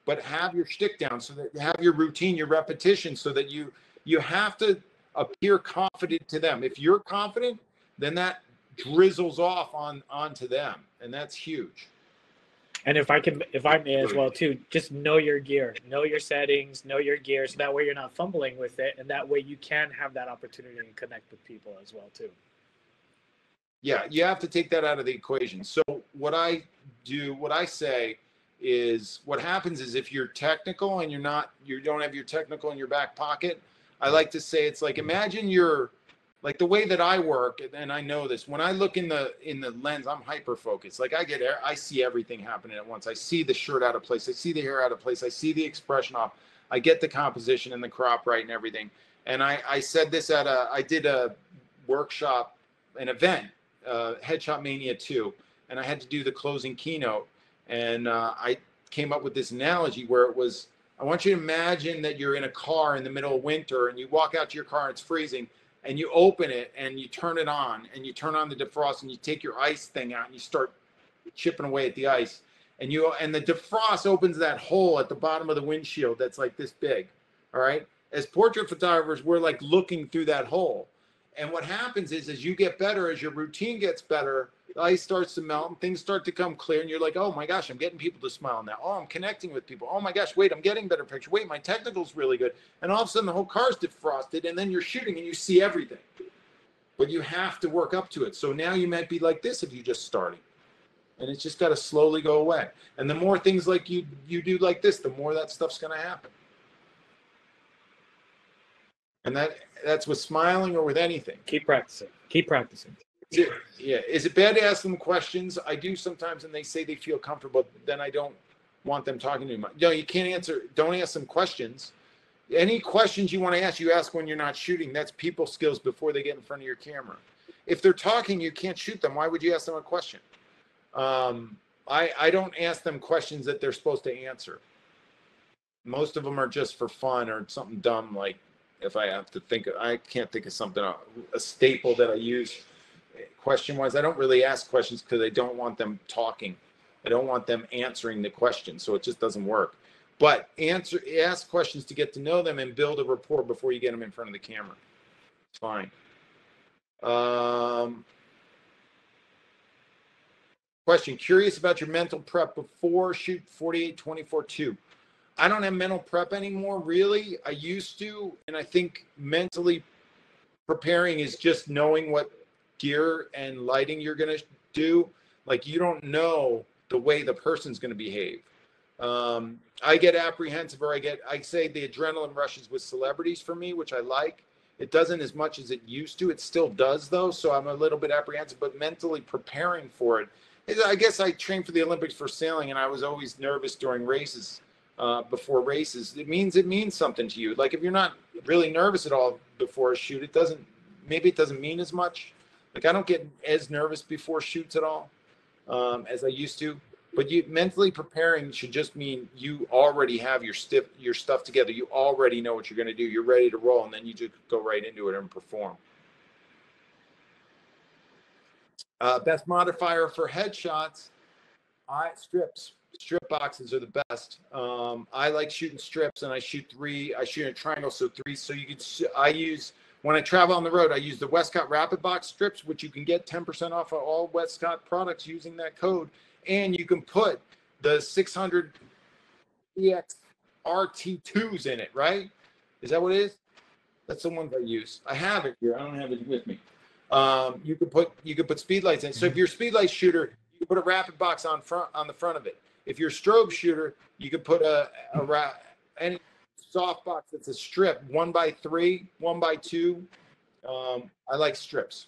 But have your shtick down, so that you have your routine, your repetition, so that you have to appear confident to them. If you're confident, then that drizzles off onto them, and that's huge. And if I may as well too, just know your gear, know your settings, know your gear, so that way you're not fumbling with it, and that way you can have that opportunity to connect with people as well too. Yeah, you have to take that out of the equation. So what I say is, what happens is, if you're technical and you don't have your technical in your back pocket, I like to say it's like, imagine you're like, the way that I work, and I know this, when I look in the lens, I'm hyper focused. Like, I see everything happening at once. I see the shirt out of place. I see the hair out of place. I see the expression off. I get the composition and the crop right and everything. And I said this I did a workshop, an event, Headshot Mania 2, and I had to do the closing keynote. And I came up with this analogy where it was, I want you to imagine that you're in a car in the middle of winter, and you walk out to your car and it's freezing, and you open it and you turn it on, and you turn on the defrost, and you take your ice thing out and you start chipping away at the ice, and the defrost opens that hole at the bottom of the windshield that's like this big. All right. As portrait photographers, we're like looking through that hole. And what happens is, as you get better, as your routine gets better, the ice starts to melt and things start to come clear. And you're like, oh my gosh, I'm getting people to smile now. Oh, I'm connecting with people. Oh my gosh, wait, I'm getting better picture. Wait, my technical's really good. And all of a sudden the whole car's defrosted, and then you're shooting and you see everything. But you have to work up to it. So now you might be like this if you're just starting. And it's just got to slowly go away. And the more things like you do like this, the more that stuff's going to happen. And that's with smiling or with anything. Keep practicing. Keep practicing. Yeah. Is it bad to ask them questions? I do sometimes, and they say they feel comfortable. Then I don't want them talking to me. No, you can't answer. Don't ask them questions. Any questions you want to ask, you ask when you're not shooting. That's people skills before they get in front of your camera. If they're talking, you can't shoot them. Why would you ask them a question? I don't ask them questions that they're supposed to answer. Most of them are just for fun or something dumb, like, if I have to think, I can't think of something, a staple that I use question-wise. I don't really ask questions because I don't want them talking. I don't want them answering the question, so it just doesn't work. But ask questions to get to know them and build a rapport before you get them in front of the camera. It's fine. Question, curious about your mental prep before shoot 48-24-2. I don't have mental prep anymore, really. I used to, and I think mentally preparing is just knowing what gear and lighting you're going to do. Like, you don't know the way the person's going to behave. I get apprehensive, or I say the adrenaline rushes with celebrities for me, which I like. It doesn't as much as it used to. It still does though. So I'm a little bit apprehensive, but mentally preparing for it. I guess I trained for the Olympics for sailing, and I was always nervous during races, before races. It means something to you. Like if you're not really nervous at all before a shoot, it doesn't mean as much. Like I don't get as nervous before shoots at all, as I used to. But you mentally preparing should just mean you already have your stuff together. You already know what you're going to do. You're ready to roll, and then you just go right into it and perform. Best modifier for headshots, strips. Strip boxes are the best. I like shooting strips, and I shoot three. I shoot in a triangle, so three. So you can. When I travel on the road, I use the Westcott Rapid Box strips, which you can get 10% off of all Westcott products using that code. And you can put the 600 EX RT2s in it, right? Is that what it is? That's the ones I use. I have it here. I don't have it with me. You could put speed lights in. So if you're a speed light shooter, you can put a rapid box on the front of it. If you're a strobe shooter, you could put any soft box that's a strip, 1x3, 1x2. I like strips.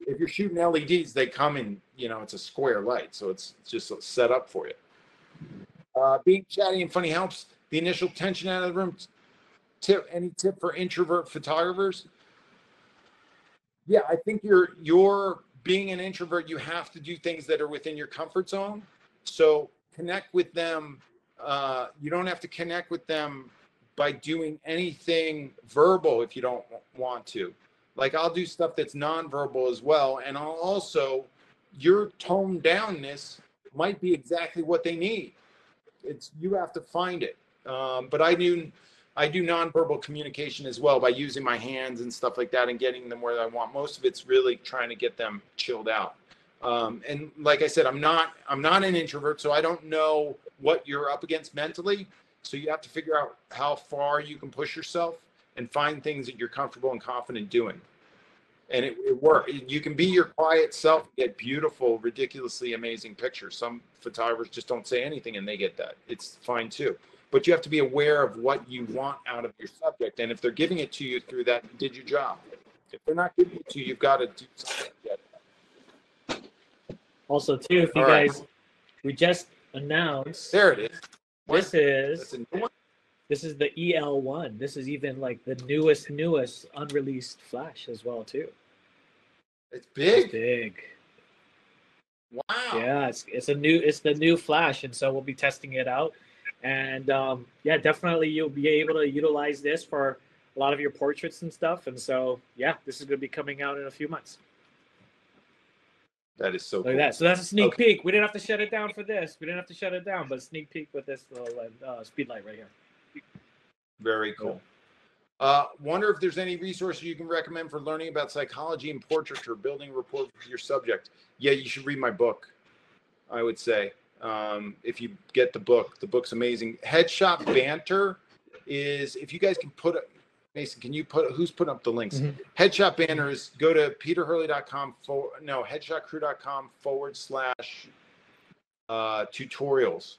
If you're shooting LEDs, they come in, it's a square light, so it's just set up for you. Being chatty and funny helps the initial tension out of the room. Any tip for introvert photographers? Yeah, I think you're being an introvert, you have to do things that are within your comfort zone. So connect with them. You don't have to connect with them by doing anything verbal if you don't want to. Like I'll do stuff that's nonverbal as well. And I'll also, your toned downness might be exactly what they need. You have to find it. But I do nonverbal communication as well by using my hands and stuff like that and getting them where I want. Most of it's really trying to get them chilled out. And like I said, I'm not an introvert, so I don't know what you're up against mentally. So you have to figure out how far you can push yourself and find things that you're comfortable and confident doing. And it works. You can be your quiet self, get beautiful, ridiculously amazing pictures. Some photographers just don't say anything and they get that. It's fine too. But you have to be aware of what you want out of your subject. And if they're giving it to you through that, you did your job. If they're not giving it to you, you've got to do something to get it. Also, too, if you guys, we just announced. There it is. This is the EL1. This is even like the newest unreleased flash as well too. It's big. It's big. Wow. Yeah, it's the new flash, and so we'll be testing it out. And yeah, definitely you'll be able to utilize this for a lot of your portraits and stuff. And so yeah, this is going to be coming out in a few months. That is so cool. That. So that's a sneak peek. We didn't have to shut it down for this. We didn't have to shut it down, but sneak peek with this little speed light right here. Very cool. Wonder if there's any resources you can recommend for learning about psychology and portraiture, building rapport with your subject. Yeah, you should read my book, I would say. If you get the book's amazing. Headshot Banter is, if you guys can put it, Mason, can you who's putting up the links? Mm-hmm. Headshot Banter is, go to headshotcrew.com/tutorials.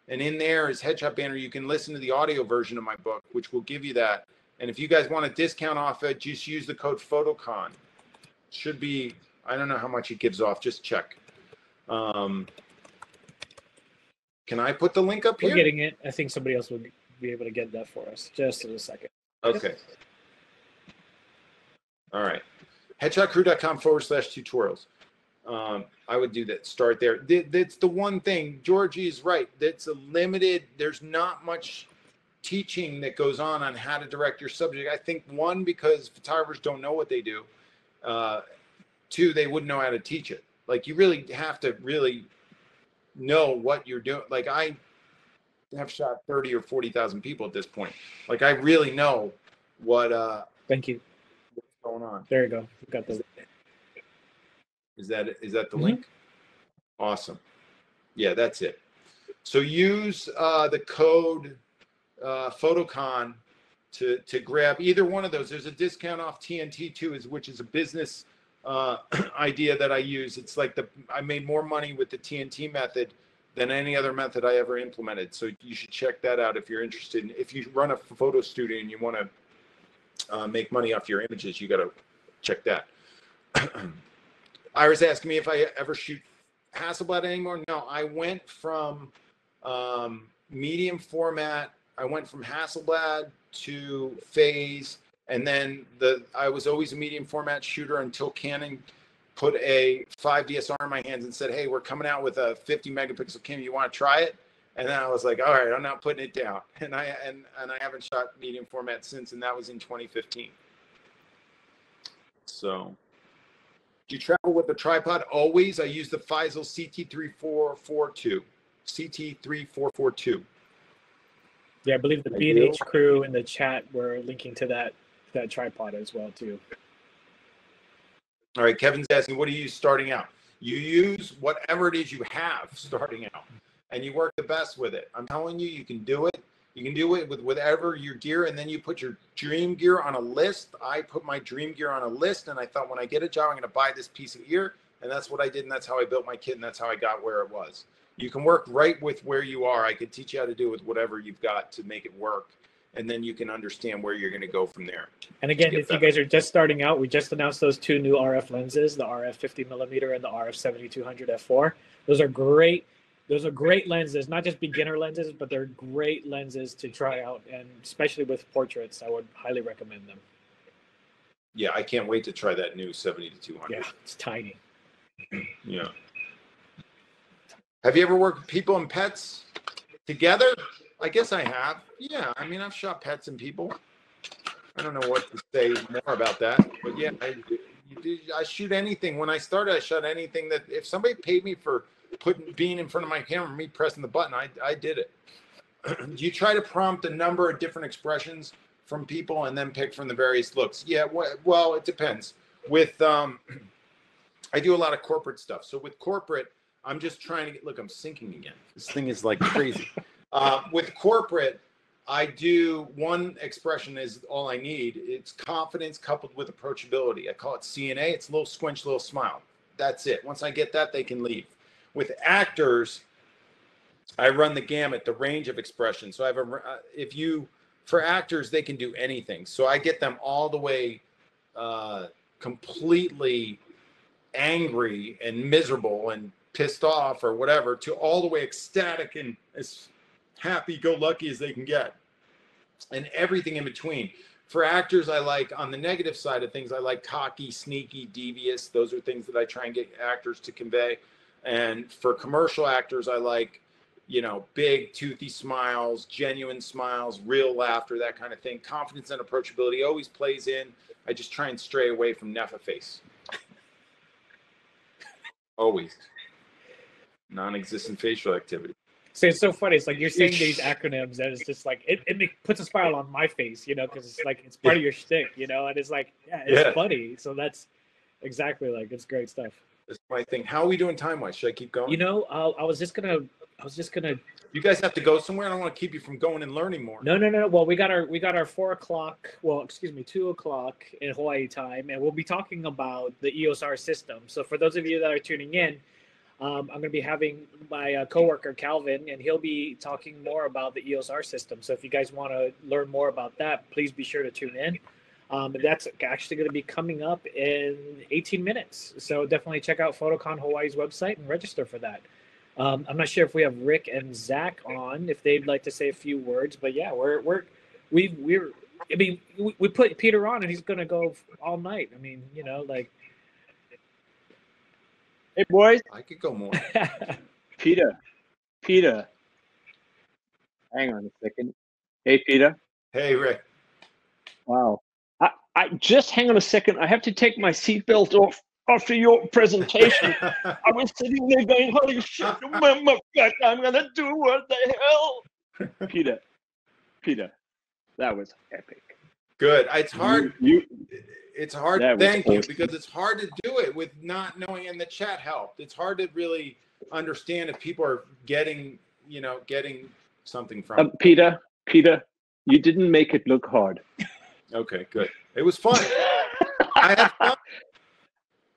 And in there is Headshot Banner. You can listen to the audio version of my book, which will give you that. And if you guys want a discount off it, just use the code PHOTOCON. Should be, I don't know how much it gives off. Just check. Can I put the link up here? We're getting it. I think somebody else will be able to get that for us. Just in a second. Okay. All right. Headshotcrew.com/tutorials. I would do that. Start there. That's the one thing. Georgie is right. That's a limited. There's not much teaching that goes on how to direct your subject. I think one, because photographers don't know what they do. Two, they wouldn't know how to teach it. Like you really have to really know what you're doing. Like I have shot 30 or 40,000 people at this point. Like I really know what. Thank you. What's going on? There you go. We've got the. Is that the link? Awesome. Yeah, that's it. So use the code PHOTOCON to grab either one of those. There's a discount off TNT too, which is a business idea that I use. It's like I made more money with the TNT method than any other method I ever implemented. So you should check that out if you're interested. If you run a photo studio and you want to make money off your images, you got to check that. Ira's asking me if I ever shoot Hasselblad anymore. No, I went from medium format. I went from Hasselblad to phase, and then I was always a medium format shooter until Canon put a 5 DSR in my hands and said, hey, we're coming out with a 50 megapixel camera. You want to try it? And then I was like, all right, I'm not putting it down. And I haven't shot medium format since, and that was in 2015. So, do you travel with the tripod? Always. I use the Feisel CT3442. CT3442. Yeah, I believe the B&H crew in the chat were linking to that tripod as well too. All right, Kevin's asking, what do you use starting out? You use whatever it is you have starting out, and you work the best with it. I'm telling you, you can do it. You can do it with whatever your gear, and then you put your dream gear on a list. I put my dream gear on a list, and I thought when I get a job, I'm going to buy this piece of gear, and that's what I did, and that's how I built my kit, and that's how I got where it was. You can work right with where you are. I could teach you how to do it with whatever you've got to make it work, and then you can understand where you're going to go from there. And again, if you guys are just starting out, we just announced those 2 new RF lenses, the RF 50mm and the RF 7200 f4. Those are great. Those are great lenses, not just beginner lenses, but they're great lenses to try out, and especially with portraits, I would highly recommend them. Yeah, I can't wait to try that new 70-200. Yeah, it's tiny. Yeah. Have you ever worked with people and pets together? I guess I have. Yeah, I mean, I've shot pets and people. I don't know what to say more about that, but yeah, I shoot anything. When I started, I shot anything that if somebody paid me for being in front of my camera, me pressing the button, I did it. You try to prompt a number of different expressions from people and then pick from the various looks. Yeah, well, it depends. With I do a lot of corporate stuff. So with corporate, I'm just trying to get, look, I'm sinking again. This thing is like crazy. With corporate, I do one expression is all I need. It's confidence coupled with approachability. I call it CNA. It's a little squinch, little smile. That's it. Once I get that, they can leave. With actors, I run the gamut, the range of expressions. So I have for actors, they can do anything. So I get them all the way completely angry and miserable and pissed off or whatever to all the way ecstatic and as happy-go-lucky as they can get, and everything in between. For actors, I like, on the negative side of things, I like cocky, sneaky, devious. Those are things that I try and get actors to convey. And for commercial actors, I like, you know, big, toothy smiles, genuine smiles, real laughter, that kind of thing. Confidence and approachability always plays in. I just try and stray away from Neffa face. Always. Non-existent facial activity. So it's so funny. It's like you're saying these acronyms, and it's just like it puts a smile on my face, you know, because it's like it's part of your shtick, you know, and it's like it's funny. So that's exactly like it's great stuff. That's my thing. How are we doing time-wise? Should I keep going? You know, I was just gonna. You guys have to go somewhere. I don't want to keep you from going and learning more. No. Well, we got our 4 o'clock. Well, excuse me, 2 o'clock in Hawaii time, and we'll be talking about the EOS R system. So for those of you that are tuning in, I'm going to be having my coworker Calvin, and he'll be talking more about the EOS R system. So if you guys want to learn more about that, please be sure to tune in. That's actually going to be coming up in 18 minutes. So definitely check out Photocon Hawaii's website and register for that. I'm not sure if we have Rick and Zach on, if they'd like to say a few words, but yeah, we put Peter on and he's going to go all night. I mean, you know, like, hey boys, I could go more. Peter, hang on a second. Hey, Peter. Hey, Rick. Wow. I just hang on a second. I have to take my seatbelt off after your presentation. I was sitting there going, holy shit, mama, I'm going to do what the hell? Peter, that was epic. Good. It's hard. It's hard. Thank you, awesome. because it's hard to do it with not knowing, and the chat helped. It's hard to really understand if people are getting something from it. Peter, you didn't make it look hard. Okay, good. It was fun. I had fun.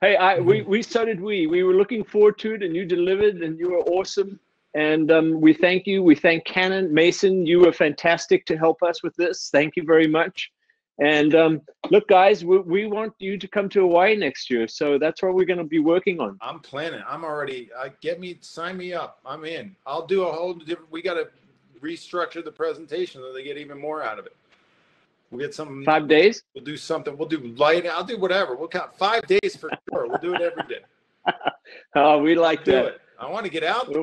Hey, we so did we. We were looking forward to it, and you delivered, and you were awesome. And we thank you. We thank Canon. Mason, you were fantastic to help us with this. Thank you very much. And look, guys, we want you to come to Hawaii next year. So that's what we're going to be working on. I'm planning. I'm already, sign me up. I'm in. I'll do a whole different, we got to restructure the presentation so they get even more out of it. We'll get some 5 days. We'll do something. We'll do light. I'll do whatever. We'll count 5 days for sure. We'll do it every day. Oh, we like do that. It. I want to get out there.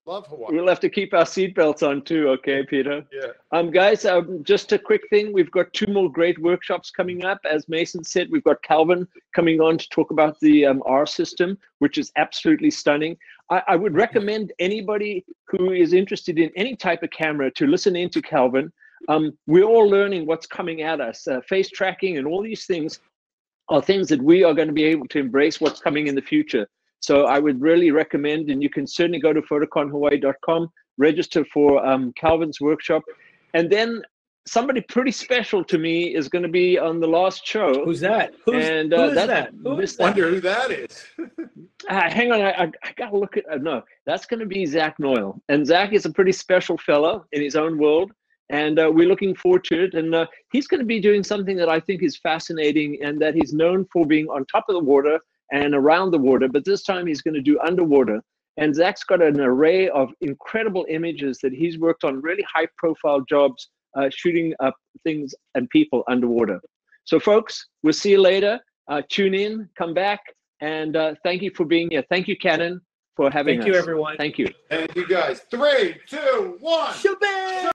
Love Hawaii. We'll have to keep our seatbelts on too. Okay, Peter. Yeah. Guys, just a quick thing. We've got 2 more great workshops coming up. As Mason said, we've got Calvin coming on to talk about the R system, which is absolutely stunning. I would recommend anybody who is interested in any type of camera to listen in to Calvin. We're all learning what's coming at us. Face tracking and all these things are things that we are going to be able to embrace what's coming in the future. So I would really recommend, and you can certainly go to photoconhawaii.com, register for Calvin's workshop. And then somebody pretty special to me is going to be on the last show. Who's that? Who is that? Wonder who that is. Hang on, I got to look at, no, that's going to be Zach Noyle. And Zach is a pretty special fellow in his own world. And we're looking forward to it. And he's going to be doing something that I think is fascinating, and that he's known for being on top of the water and around the water, but this time he's going to do underwater. And Zach's got an array of incredible images that he's worked on, really high profile jobs, shooting up things and people underwater. So folks, we'll see you later. Tune in, come back, and thank you for being here. Thank you, Canon, for having us. Thank you, everyone. Thank you. Thank you, guys. 3, 2, 1. Shabang!